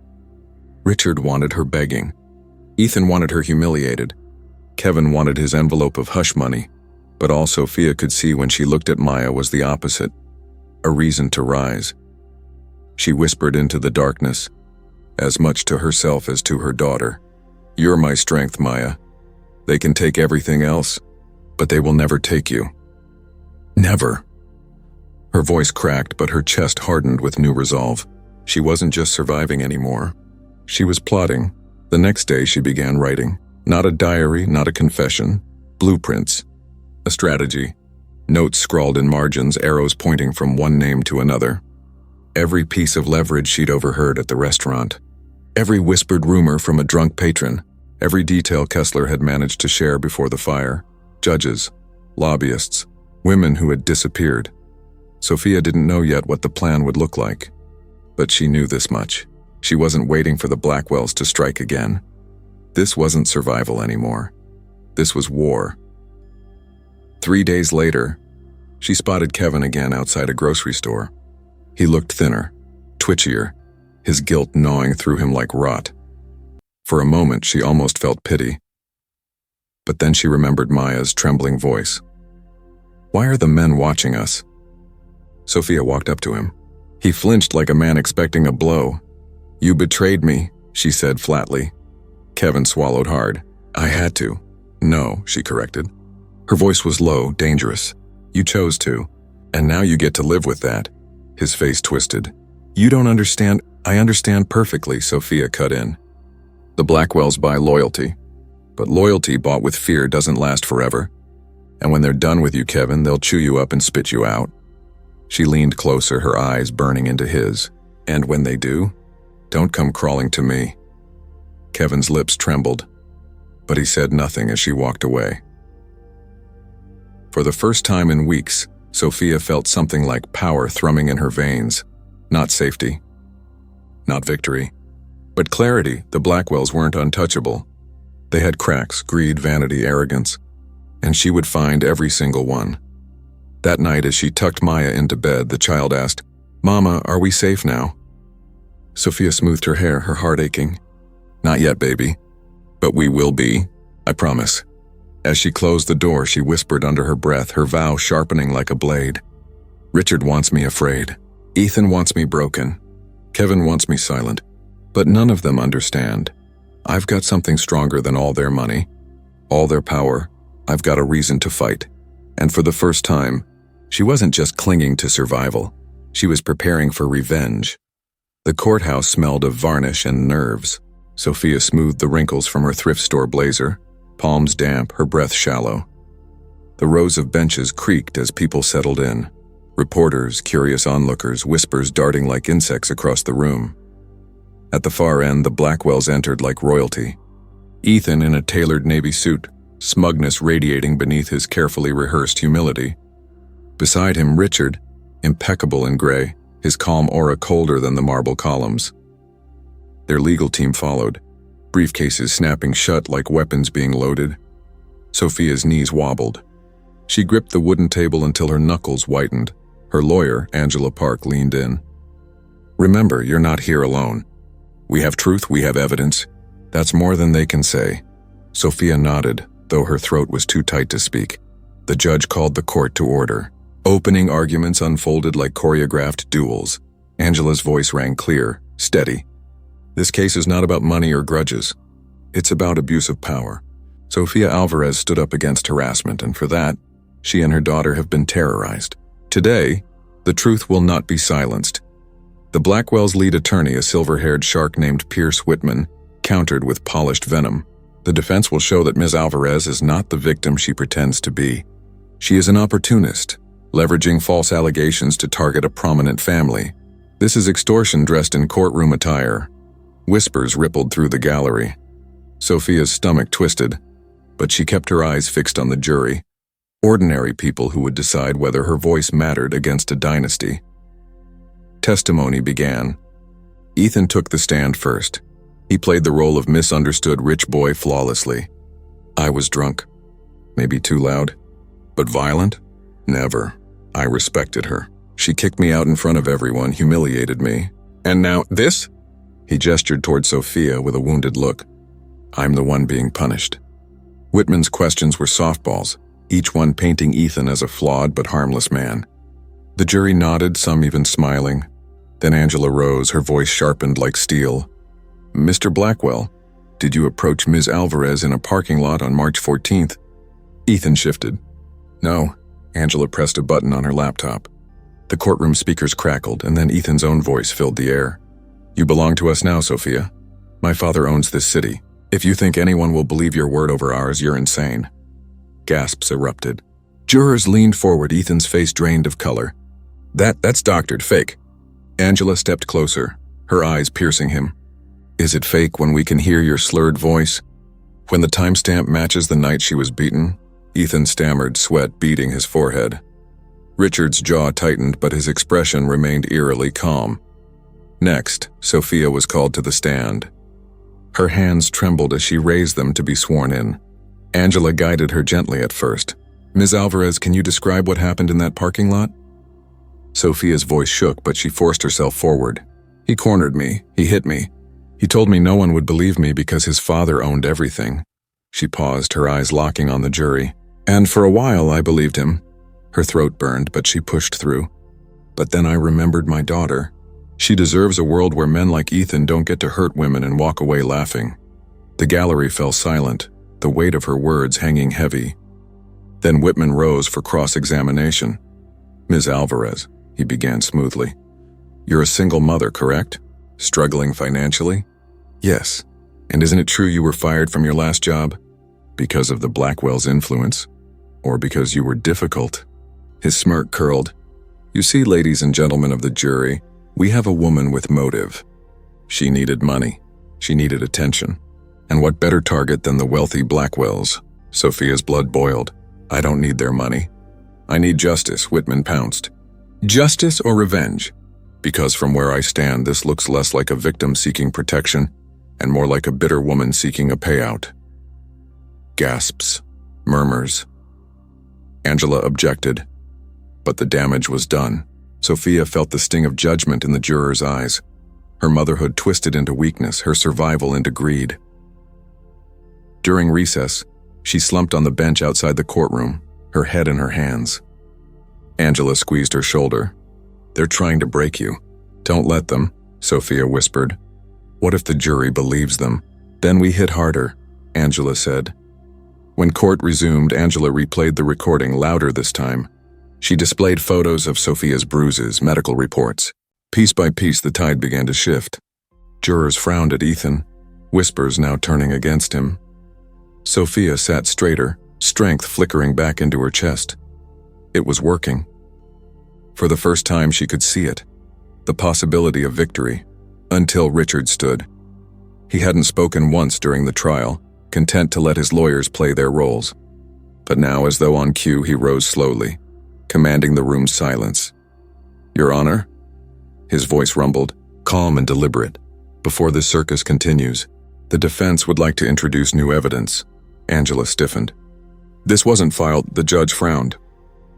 Richard wanted her begging. Ethan wanted her humiliated. Kevin wanted his envelope of hush money. But all Sophia could see when she looked at Maya was the opposite, a reason to rise. She whispered into the darkness, as much to herself as to her daughter. "You're my strength, Maya. They can take everything else, but they will never take you. Never." Her voice cracked, but her chest hardened with new resolve. She wasn't just surviving anymore. She was plotting. The next day she began writing. Not a diary, not a confession. Blueprints. A strategy. Notes scrawled in margins, arrows pointing from one name to another. Every piece of leverage she'd overheard at the restaurant. Every whispered rumor from a drunk patron. Every detail Kessler had managed to share before the fire. Judges, lobbyists, women who had disappeared. Sophia didn't know yet what the plan would look like. But she knew this much. She wasn't waiting for the Blackwells to strike again. This wasn't survival anymore. This was war. 3 days later, she spotted Kevin again outside a grocery store. He looked thinner, twitchier, his guilt gnawing through him like rot. For a moment, she almost felt pity. But then she remembered Maya's trembling voice. "Why are the men watching us?" Sophia walked up to him. He flinched like a man expecting a blow. "You betrayed me," she said flatly. Kevin swallowed hard. "I had to." "No," she corrected. Her voice was low, dangerous. "You chose to, and now you get to live with that." His face twisted. "You don't understand." "I understand perfectly," Sophia cut in. "The Blackwells buy loyalty, but loyalty bought with fear doesn't last forever. And when they're done with you, Kevin, they'll chew you up and spit you out." She leaned closer, her eyes burning into his. "And when they do, don't come crawling to me." Kevin's lips trembled, but he said nothing as she walked away. For the first time in weeks, Sophia felt something like power thrumming in her veins. Not safety, not victory, but clarity. The Blackwells weren't untouchable. They had cracks, greed, vanity, arrogance, and she would find every single one. That night, as she tucked Maya into bed, the child asked, "Mama, are we safe now?" Sophia smoothed her hair, her heart aching. "Not yet, baby, but we will be, I promise." As she closed the door, she whispered under her breath, her vow sharpening like a blade. "Richard wants me afraid. Ethan wants me broken. Kevin wants me silent. But none of them understand. I've got something stronger than all their money, all their power. I've got a reason to fight." And for the first time, she wasn't just clinging to survival. She was preparing for revenge. The courthouse smelled of varnish and nerves. Sophia smoothed the wrinkles from her thrift store blazer, palms damp, her breath shallow. The rows of benches creaked as people settled in. Reporters, curious onlookers, whispers darting like insects across the room. At the far end, the Blackwells entered like royalty. Ethan in a tailored navy suit, smugness radiating beneath his carefully rehearsed humility. Beside him, Richard, impeccable in gray, his calm aura colder than the marble columns. Their legal team followed, briefcases snapping shut like weapons being loaded. Sophia's knees wobbled. She gripped the wooden table until her knuckles whitened. Her lawyer, Angela Park, leaned in. "Remember, you're not here alone. We have truth, we have evidence. That's more than they can say." Sophia nodded, though her throat was too tight to speak. The judge called the court to order. Opening arguments unfolded like choreographed duels. Angela's voice rang clear, steady. "This case is not about money or grudges. It's about abuse of power." Sofia Alvarez stood up against harassment, and for that, she and her daughter have been terrorized. Today, the truth will not be silenced. The Blackwells' lead attorney, a silver-haired shark named Pierce Whitman, countered with polished venom. The defense will show that Ms. Alvarez is not the victim she pretends to be. She is an opportunist, leveraging false allegations to target a prominent family. This is extortion dressed in courtroom attire. Whispers rippled through the gallery. Sophia's stomach twisted, but she kept her eyes fixed on the jury. Ordinary people who would decide whether her voice mattered against a dynasty. Testimony began. Ethan took the stand first. He played the role of misunderstood rich boy flawlessly. I was drunk. Maybe too loud. But violent? Never. I respected her. She kicked me out in front of everyone, humiliated me. And now this? He gestured toward Sophia with a wounded look. I'm the one being punished. Whitman's questions were softballs, each one painting Ethan as a flawed but harmless man. The jury nodded, some even smiling. Then Angela rose, her voice sharpened like steel. Mr. Blackwell, did you approach Ms. Alvarez in a parking lot on March 14th? Ethan shifted. No. Angela pressed a button on her laptop. The courtroom speakers crackled, and then Ethan's own voice filled the air. You belong to us now, Sophia. My father owns this city. If you think anyone will believe your word over ours, you're insane. Gasps erupted. Jurors leaned forward, Ethan's face drained of color. That's doctored, fake. Angela stepped closer, her eyes piercing him. Is it fake when we can hear your slurred voice? When the timestamp matches the night she was beaten? Ethan stammered, sweat beading his forehead. Richard's jaw tightened, but his expression remained eerily calm. Next, Sophia was called to the stand. Her hands trembled as she raised them to be sworn in. Angela guided her gently at first. Ms. Alvarez, can you describe what happened in that parking lot? Sophia's voice shook, but she forced herself forward. He cornered me. He hit me. He told me no one would believe me because his father owned everything. She paused, her eyes locking on the jury. And for a while, I believed him. Her throat burned, but she pushed through. But then I remembered my daughter. She deserves a world where men like Ethan don't get to hurt women and walk away laughing. The gallery fell silent, the weight of her words hanging heavy. Then Whitman rose for cross-examination. Ms. Alvarez, he began smoothly. You're a single mother, correct? Struggling financially? Yes. And isn't it true you were fired from your last job? Because of the Blackwell's influence? Or because you were difficult? His smirk curled. You see, ladies and gentlemen of the jury, we have a woman with motive. She needed money. She needed attention. And what better target than the wealthy Blackwells? Sophia's blood boiled. I don't need their money. I need justice, Whitman pounced. Justice or revenge? Because from where I stand, this looks less like a victim seeking protection and more like a bitter woman seeking a payout. Gasps, murmurs. Angela objected, but the damage was done. Sophia felt the sting of judgment in the jurors' eyes. Her motherhood twisted into weakness, her survival into greed. During recess, she slumped on the bench outside the courtroom, her head in her hands. Angela squeezed her shoulder. They're trying to break you. Don't let them, Sophia whispered. What if the jury believes them? Then we hit harder, Angela said. When court resumed, Angela replayed the recording louder this time. She displayed photos of Sophia's bruises, medical reports. Piece by piece, the tide began to shift. Jurors frowned at Ethan, whispers now turning against him. Sophia sat straighter, strength flickering back into her chest. It was working. For the first time, she could see it, the possibility of victory, until Richard stood. He hadn't spoken once during the trial, content to let his lawyers play their roles. But now, as though on cue, he rose slowly, commanding the room's silence. Your Honor? His voice rumbled, calm and deliberate. Before this circus continues, the defense would like to introduce new evidence. Angela stiffened. This wasn't filed, the judge frowned.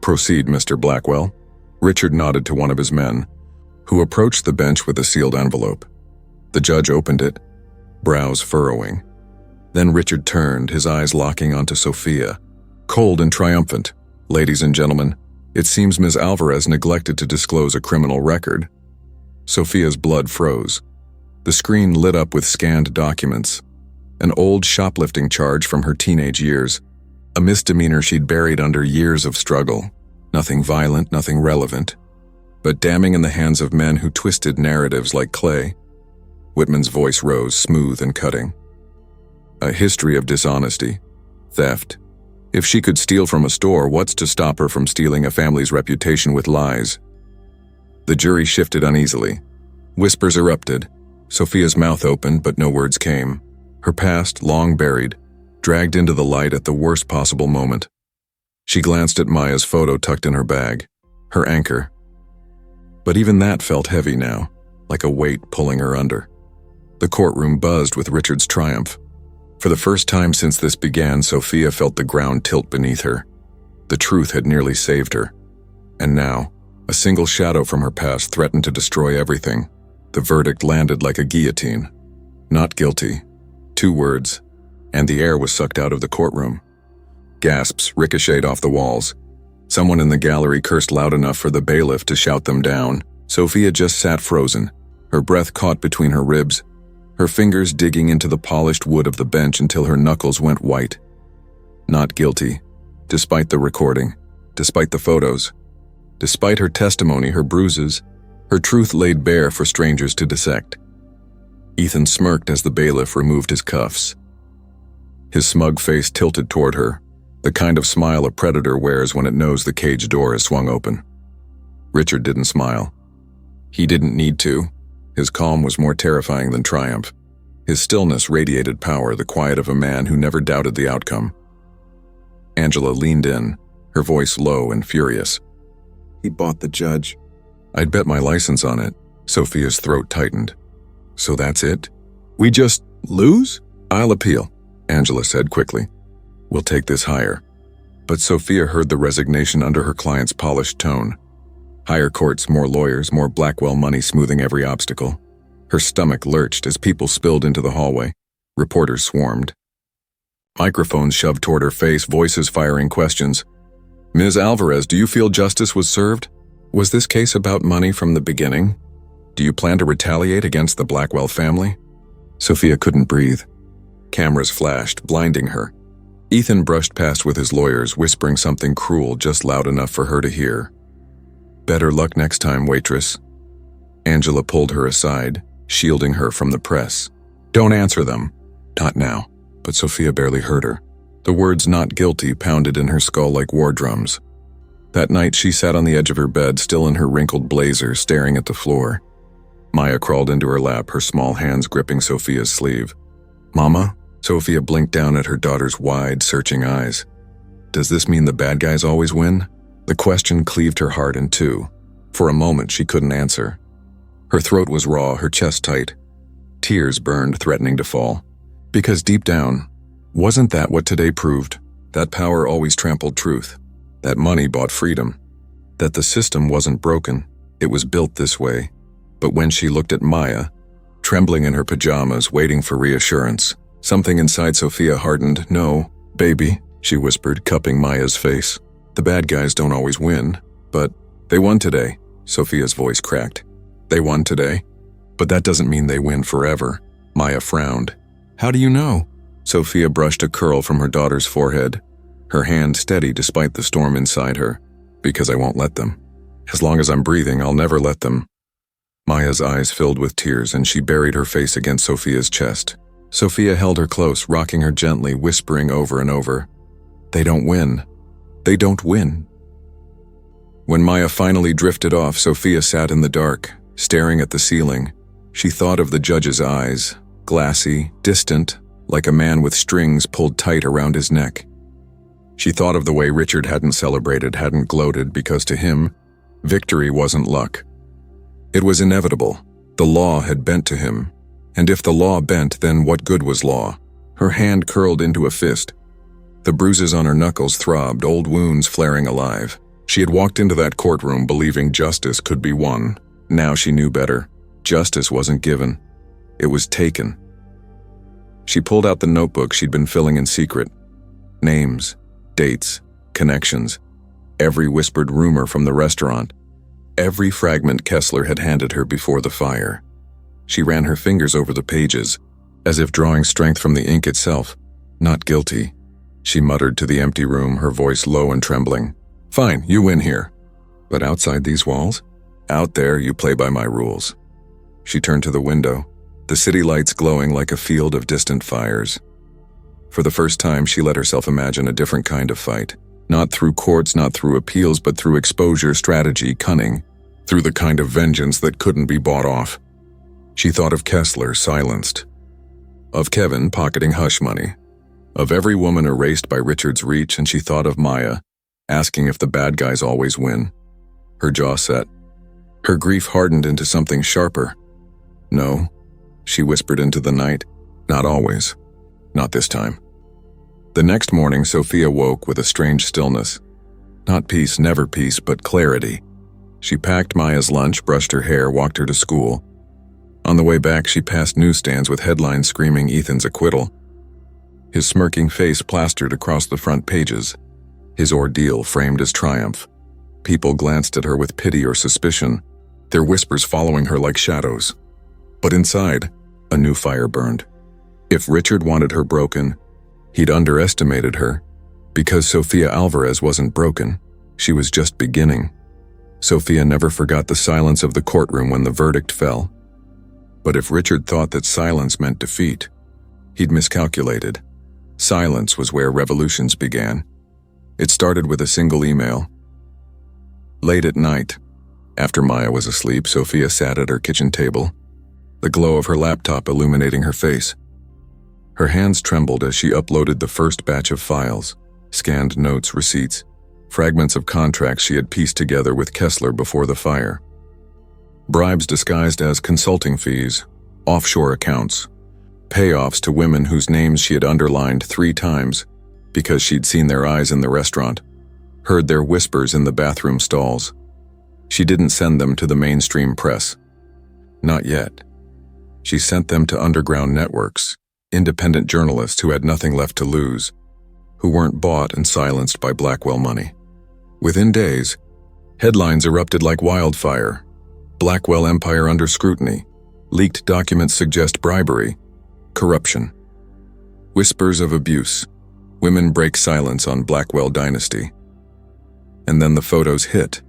Proceed, Mr. Blackwell. Richard nodded to one of his men, who approached the bench with a sealed envelope. The judge opened it, brows furrowing. Then Richard turned, his eyes locking onto Sophia, cold and triumphant. Ladies and gentlemen, it seems Ms. Alvarez neglected to disclose a criminal record. Sophia's blood froze. The screen lit up with scanned documents. An old shoplifting charge from her teenage years. A misdemeanor she'd buried under years of struggle. Nothing violent, nothing relevant. But damning in the hands of men who twisted narratives like clay. Whitman's voice rose, smooth and cutting. A history of dishonesty, theft. If she could steal from a store, what's to stop her from stealing a family's reputation with lies? The jury shifted uneasily. Whispers erupted. Sophia's mouth opened, but no words came. Her past, long buried, dragged into the light at the worst possible moment. She glanced at Maya's photo tucked in her bag, her anchor. But even that felt heavy now, like a weight pulling her under. The courtroom buzzed with Richard's triumph. For the first time since this began, Sophia felt the ground tilt beneath her. The truth had nearly saved her. And now, a single shadow from her past threatened to destroy everything. The verdict landed like a guillotine. Not guilty. 2 words, and the air was sucked out of the courtroom. Gasps ricocheted off the walls. Someone in the gallery cursed loud enough for the bailiff to shout them down. Sophia just sat frozen, her breath caught between her ribs, her fingers digging into the polished wood of the bench until her knuckles went white. Not guilty, despite the recording, despite the photos, despite her testimony, her bruises, her truth laid bare for strangers to dissect. Ethan smirked as the bailiff removed his cuffs. His smug face tilted toward her, the kind of smile a predator wears when it knows the cage door is swung open. Richard didn't smile. He didn't need to. His calm was more terrifying than triumph. His stillness radiated power, the quiet of a man who never doubted the outcome. Angela leaned in, her voice low and furious. He bought the judge. I'd bet my license on it. Sophia's throat tightened. So that's it? We just lose? I'll appeal, Angela said quickly. We'll take this higher. But Sophia heard the resignation under her client's polished tone. Higher courts, more lawyers, more Blackwell money smoothing every obstacle. Her stomach lurched as people spilled into the hallway. Reporters swarmed. Microphones shoved toward her face, voices firing questions. Ms. Alvarez, do you feel justice was served? Was this case about money from the beginning? Do you plan to retaliate against the Blackwell family? Sophia couldn't breathe. Cameras flashed, blinding her. Ethan brushed past with his lawyers, whispering something cruel just loud enough for her to hear. Better luck next time, Waitress. Angela pulled her aside, shielding her from the press. Don't answer them. Not now. But Sophia barely heard her. The words "not guilty" pounded in her skull like war drums. That night she sat on the edge of her bed, still in her wrinkled blazer, staring at the floor. Maya crawled into her lap, her small hands gripping Sophia's sleeve. Mama? Sophia blinked down at her daughter's wide, searching eyes. Does this mean the bad guys always win? The question cleaved her heart in two. For a moment she couldn't answer. Her throat was raw, her chest tight. Tears burned, threatening to fall. Because deep down, wasn't that what today proved? That power always trampled truth. That money bought freedom. That the system wasn't broken. It was built this way. But when she looked at Maya, trembling in her pajamas, waiting for reassurance, something inside Sophia hardened. No, baby, she whispered, cupping Maya's face. The bad guys don't always win, but they won today. Sophia's voice cracked. They won today? But that doesn't mean they win forever. Maya frowned. How do you know? Sophia brushed a curl from her daughter's forehead, her hand steady despite the storm inside her. Because I won't let them. As long as I'm breathing, I'll never let them. Maya's eyes filled with tears, and she buried her face against Sophia's chest. Sophia held her close, rocking her gently, whispering over and over, They don't win. They don't win. When Maya finally drifted off, Sophia sat in the dark, staring at the ceiling. She thought of the judge's eyes, glassy, distant, like a man with strings pulled tight around his neck. She thought of the way Richard hadn't celebrated, hadn't gloated, because to him, victory wasn't luck. It was inevitable. The law had bent to him. And if the law bent, then what good was law? Her hand curled into a fist. The bruises on her knuckles throbbed, old wounds flaring alive. She had walked into that courtroom believing justice could be won. Now she knew better. Justice wasn't given. It was taken. She pulled out the notebook she'd been filling in secret. Names, dates, connections, every whispered rumor from the restaurant, every fragment Kessler had handed her before the fire. She ran her fingers over the pages, as if drawing strength from the ink itself. Not guilty, she muttered to the empty room, her voice low and trembling. Fine, you win here. But outside these walls? Out there, you play by my rules. She turned to the window, the city lights glowing like a field of distant fires. For the first time, she let herself imagine a different kind of fight. Not through courts, not through appeals, but through exposure, strategy, cunning. Through the kind of vengeance that couldn't be bought off. She thought of Kessler, silenced. Of Kevin pocketing hush money. Of every woman erased by Richard's reach, and she thought of Maya, asking if the bad guys always win. Her jaw set. Her grief hardened into something sharper. "No," she whispered into the night. "Not always. Not this time." The next morning, Sophia woke with a strange stillness. Not peace, never peace, but clarity. She packed Maya's lunch, brushed her hair, walked her to school. On the way back, she passed newsstands with headlines screaming Ethan's acquittal. His smirking face plastered across the front pages. His ordeal framed as triumph. People glanced at her with pity or suspicion, their whispers following her like shadows. But inside, a new fire burned. If Richard wanted her broken, he'd underestimated her. Because Sofia Alvarez wasn't broken, she was just beginning. Sofia never forgot the silence of the courtroom when the verdict fell. But if Richard thought that silence meant defeat, he'd miscalculated. Silence was where revolutions began. It started with a single email. Late at night, after Maya was asleep, Sofia sat at her kitchen table, the glow of her laptop illuminating her face. Her hands trembled as she uploaded the first batch of files, scanned notes, receipts, fragments of contracts she had pieced together with Kessler before the fire. Bribes disguised as consulting fees, offshore accounts, payoffs to women whose names she had underlined 3 times because she'd seen their eyes in the restaurant, heard their whispers in the bathroom stalls. She didn't send them to the mainstream press. Not yet. She sent them to underground networks, independent journalists who had nothing left to lose, who weren't bought and silenced by Blackwell money. Within days, headlines erupted like wildfire. Blackwell empire under scrutiny. Leaked documents suggest bribery, corruption. Whispers of abuse. Women break silence on Blackwell dynasty. And then the photos hit,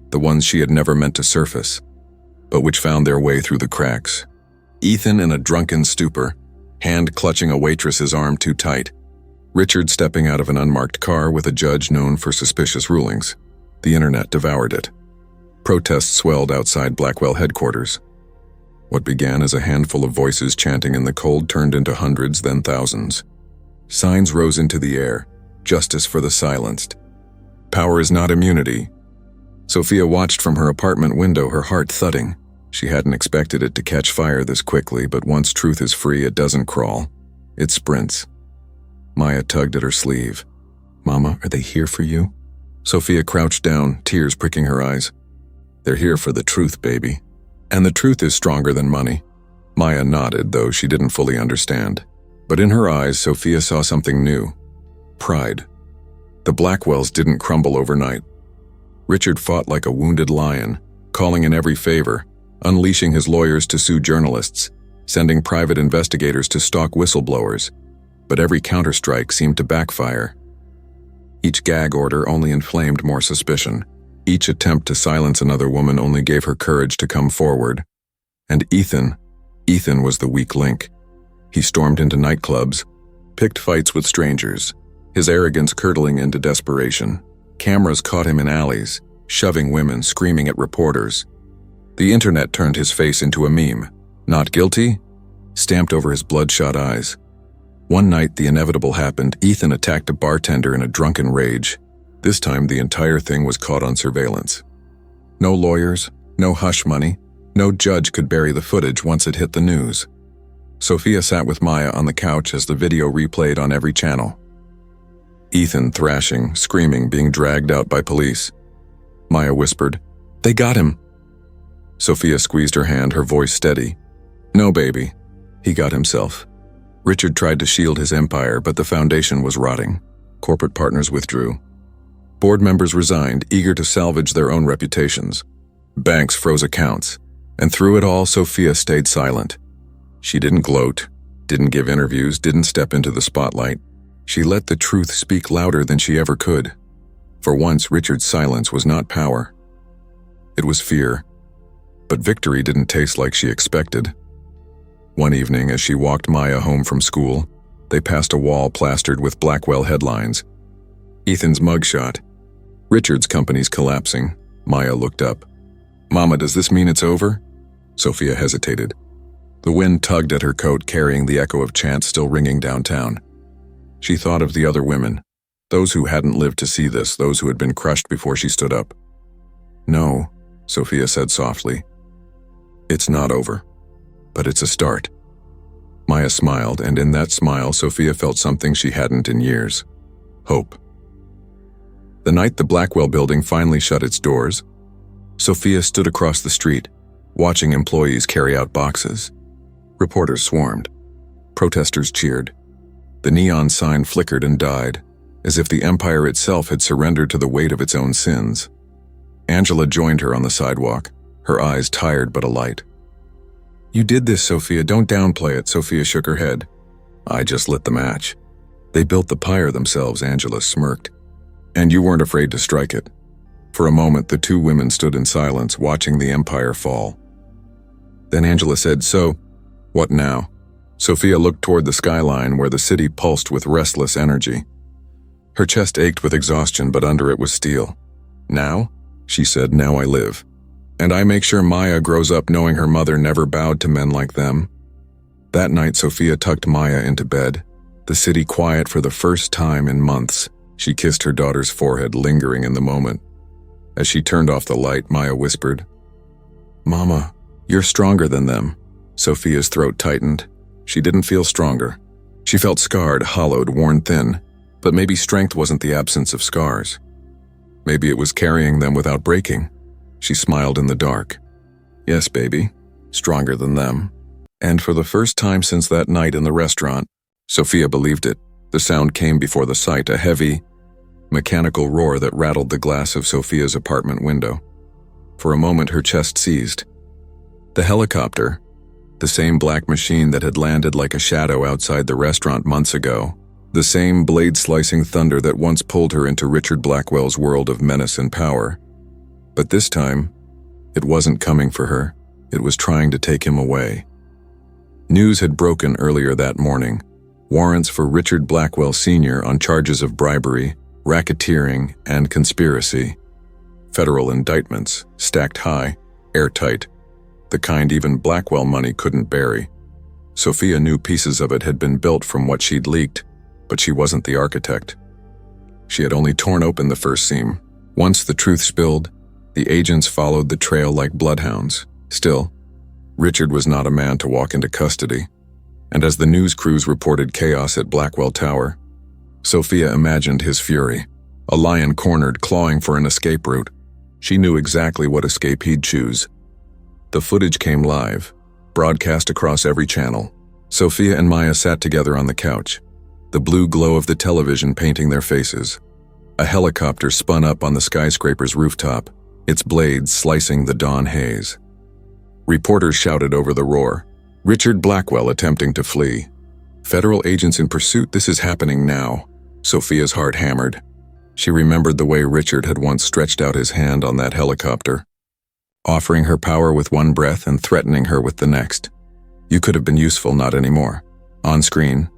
the ones she had never meant to surface, but which found their way through the cracks. Ethan in a drunken stupor, hand clutching a waitress's arm too tight. Richard stepping out of an unmarked car with a judge known for suspicious rulings. The internet devoured it. Protests swelled outside Blackwell headquarters. What began as a handful of voices chanting in the cold turned into hundreds, then thousands. Signs rose into the air. Justice for the silenced. Power is not immunity. Sophia watched from her apartment window, her heart thudding. She hadn't expected it to catch fire this quickly, but once truth is free, it doesn't crawl. It sprints. Maya tugged at her sleeve. "Mama, are they here for you?" Sophia crouched down, tears pricking her eyes. "They're here for the truth, baby. And the truth is stronger than money." Maya nodded, though she didn't fully understand. But in her eyes, Sophia saw something new. Pride. The Blackwells didn't crumble overnight. Richard fought like a wounded lion, calling in every favor, unleashing his lawyers to sue journalists, sending private investigators to stalk whistleblowers. But every counterstrike seemed to backfire. Each gag order only inflamed more suspicion. Each attempt to silence another woman only gave her courage to come forward. And Ethan was the weak link. He stormed into nightclubs, picked fights with strangers, his arrogance curdling into desperation. Cameras caught him in alleys, shoving women, screaming at reporters. The internet turned his face into a meme. Not guilty? Stamped over his bloodshot eyes. One night, the inevitable happened. Ethan attacked a bartender in a drunken rage. This time, the entire thing was caught on surveillance. No lawyers, no hush money, no judge could bury the footage once it hit the news. Sophia sat with Maya on the couch as the video replayed on every channel. Ethan thrashing, screaming, being dragged out by police. Maya whispered, "They got him." Sophia squeezed her hand, her voice steady. "No, baby. He got himself." Richard tried to shield his empire, but the foundation was rotting. Corporate partners withdrew. Board members resigned, eager to salvage their own reputations. Banks froze accounts. And through it all, Sophia stayed silent. She didn't gloat, didn't give interviews, didn't step into the spotlight. She let the truth speak louder than she ever could. For once, Richard's silence was not power. It was fear. But victory didn't taste like she expected. One evening, as she walked Maya home from school, they passed a wall plastered with Blackwell headlines. Ethan's mugshot. Richard's company's collapsing. Maya looked up. "Mama, does this mean it's over?" Sophia hesitated. The wind tugged at her coat, carrying the echo of chants still ringing downtown. She thought of the other women, those who hadn't lived to see this, those who had been crushed before she stood up. "No," Sophia said softly. It's not over, but it's a start. Maya smiled, and in that smile, Sophia felt something she hadn't in years. Hope. The night the Blackwell building finally shut its doors, Sophia stood across the street, watching employees carry out boxes. Reporters swarmed. Protesters cheered. The neon sign flickered and died, as if the empire itself had surrendered to the weight of its own sins. Angela joined her on the sidewalk, her eyes tired but alight. You did this, Sophia. Don't downplay it, Sophia shook her head. I just lit the match. They built the pyre themselves, Angela smirked. And you weren't afraid to strike it. For a moment, the two women stood in silence, watching the empire fall. Then Angela said, So, what now? Sophia looked toward the skyline where the city pulsed with restless energy. Her chest ached with exhaustion, but under it was steel. Now? She said, now I live. And I make sure Maya grows up knowing her mother never bowed to men like them. That night, Sophia tucked Maya into bed, the city quiet for the first time in months. She kissed her daughter's forehead, lingering in the moment. As she turned off the light, Maya whispered, Mama, you're stronger than them. Sophia's throat tightened. She didn't feel stronger. She felt scarred, hollowed, worn thin. But maybe strength wasn't the absence of scars. Maybe it was carrying them without breaking. She smiled in the dark. Yes, baby, stronger than them. And for the first time since that night in the restaurant, Sophia believed it. The sound came before the sight, a heavy, mechanical roar that rattled the glass of Sophia's apartment window. For a moment, her chest seized. The helicopter, the same black machine that had landed like a shadow outside the restaurant months ago, the same blade-slicing thunder that once pulled her into Richard Blackwell's world of menace and power. But this time, it wasn't coming for her. It was trying to take him away. News had broken earlier that morning. Warrants for Richard Blackwell Sr. on charges of bribery, racketeering, and conspiracy. Federal indictments, stacked high, airtight, the kind even Blackwell money couldn't bury. Sophia knew pieces of it had been built from what she'd leaked, but she wasn't the architect. She had only torn open the first seam. Once the truth spilled, the agents followed the trail like bloodhounds. Still, Richard was not a man to walk into custody. And as the news crews reported chaos at Blackwell Tower, Sophia imagined his fury, a lion cornered, clawing for an escape route. She knew exactly what escape he'd choose. The footage came live, broadcast across every channel. Sophia and Maya sat together on the couch, the blue glow of the television painting their faces. A helicopter spun up on the skyscraper's rooftop, its blades slicing the dawn haze. Reporters shouted over the roar. Richard Blackwell attempting to flee. Federal agents in pursuit, this is happening now. Sophia's heart hammered. She remembered the way Richard had once stretched out his hand on that helicopter, offering her power with one breath and threatening her with the next. You could have been useful, not anymore. On screen,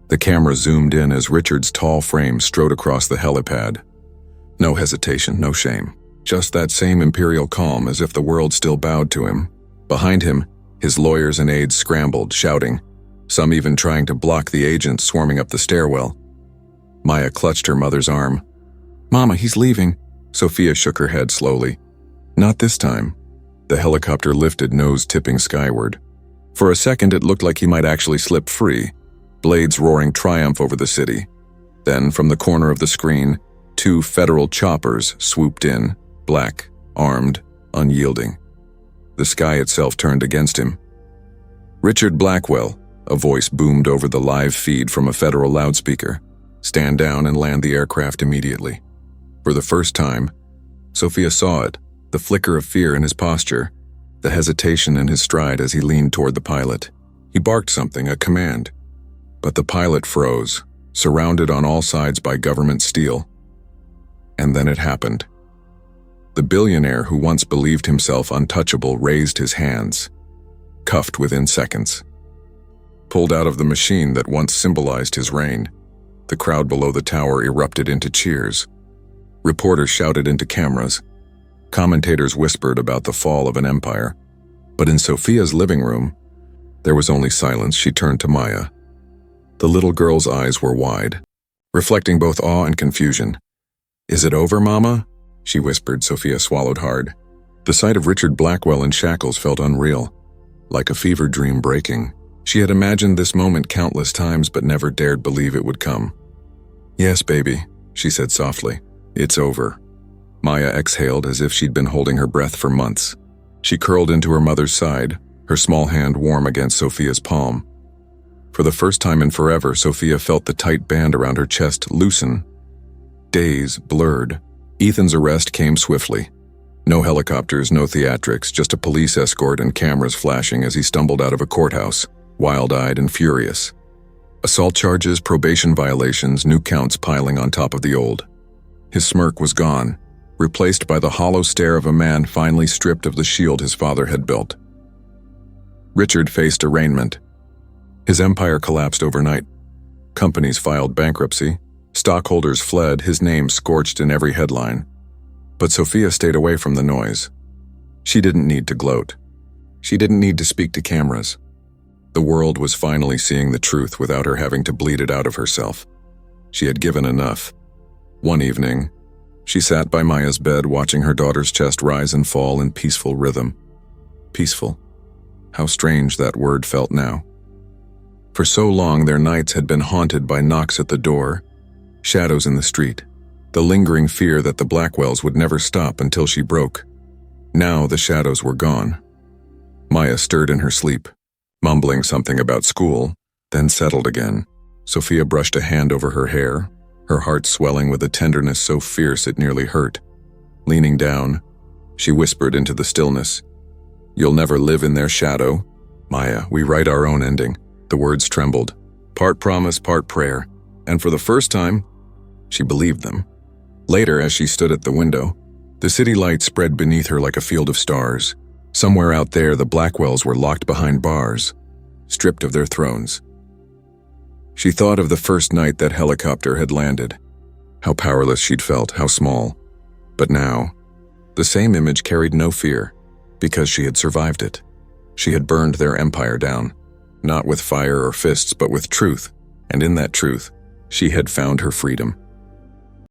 the camera zoomed in as Richard's tall frame strode across the helipad. No hesitation, no shame. Just that same imperial calm, as if the world still bowed to him. Behind him, his lawyers and aides scrambled, shouting, some even trying to block the agents swarming up the stairwell. Maya clutched her mother's arm. Mama, he's leaving. Sophia shook her head slowly. Not this time. The helicopter lifted, nose tipping skyward. For a second, it looked like he might actually slip free, blades roaring triumph over the city. Then, from the corner of the screen, two federal choppers swooped in, black, armed, unyielding. The sky itself turned against him. Richard Blackwell, a voice boomed over the live feed from a federal loudspeaker. Stand down and land the aircraft immediately. For the first time, Sophia saw it, the flicker of fear in his posture, the hesitation in his stride as he leaned toward the pilot. He barked something, a command. But the pilot froze, surrounded on all sides by government steel. And then it happened. The billionaire who once believed himself untouchable raised his hands, cuffed within seconds. Pulled out of the machine that once symbolized his reign, the crowd below the tower erupted into cheers. Reporters shouted into cameras. Commentators whispered about the fall of an empire. But in Sophia's living room, there was only silence. She turned to Maya. The little girl's eyes were wide, reflecting both awe and confusion. Is it over, Mama? She whispered. Sophia swallowed hard. The sight of Richard Blackwell in shackles felt unreal, like a fever dream breaking. She had imagined this moment countless times but never dared believe it would come. "Yes, baby," she said softly. "It's over." Maya exhaled as if she'd been holding her breath for months. She curled into her mother's side, her small hand warm against Sophia's palm. For the first time in forever, Sophia felt the tight band around her chest loosen. Days blurred. Ethan's arrest came swiftly. No helicopters, no theatrics, just a police escort and cameras flashing as he stumbled out of a courthouse, wild-eyed and furious. Assault charges, probation violations, new counts piling on top of the old. His smirk was gone, replaced by the hollow stare of a man finally stripped of the shield his father had built. Richard faced arraignment. His empire collapsed overnight. Companies filed bankruptcy. Stockholders fled, his name scorched in every headline. But Sophia stayed away from the noise. She didn't need to gloat. She didn't need to speak to cameras. The world was finally seeing the truth without her having to bleed it out of herself. She had given enough. One evening, she sat by Maya's bed watching her daughter's chest rise and fall in peaceful rhythm. Peaceful. How strange that word felt now. For so long, their nights had been haunted by knocks at the door, shadows in the street, the lingering fear that the Blackwells would never stop until she broke. Now the shadows were gone. Maya stirred in her sleep, mumbling something about school, then settled again. Sophia brushed a hand over her hair, her heart swelling with a tenderness so fierce it nearly hurt. Leaning down, she whispered into the stillness, "You'll never live in their shadow. Maya, we write our own ending." The words trembled, part promise, part prayer, and for the first time, she believed them. Later, as she stood at the window, the city light spread beneath her like a field of stars. Somewhere out there, the Blackwells were locked behind bars, stripped of their thrones. She thought of the first night that helicopter had landed, how powerless she'd felt, how small. But now, the same image carried no fear, because she had survived it. She had burned their empire down, not with fire or fists, but with truth, and in that truth, she had found her freedom.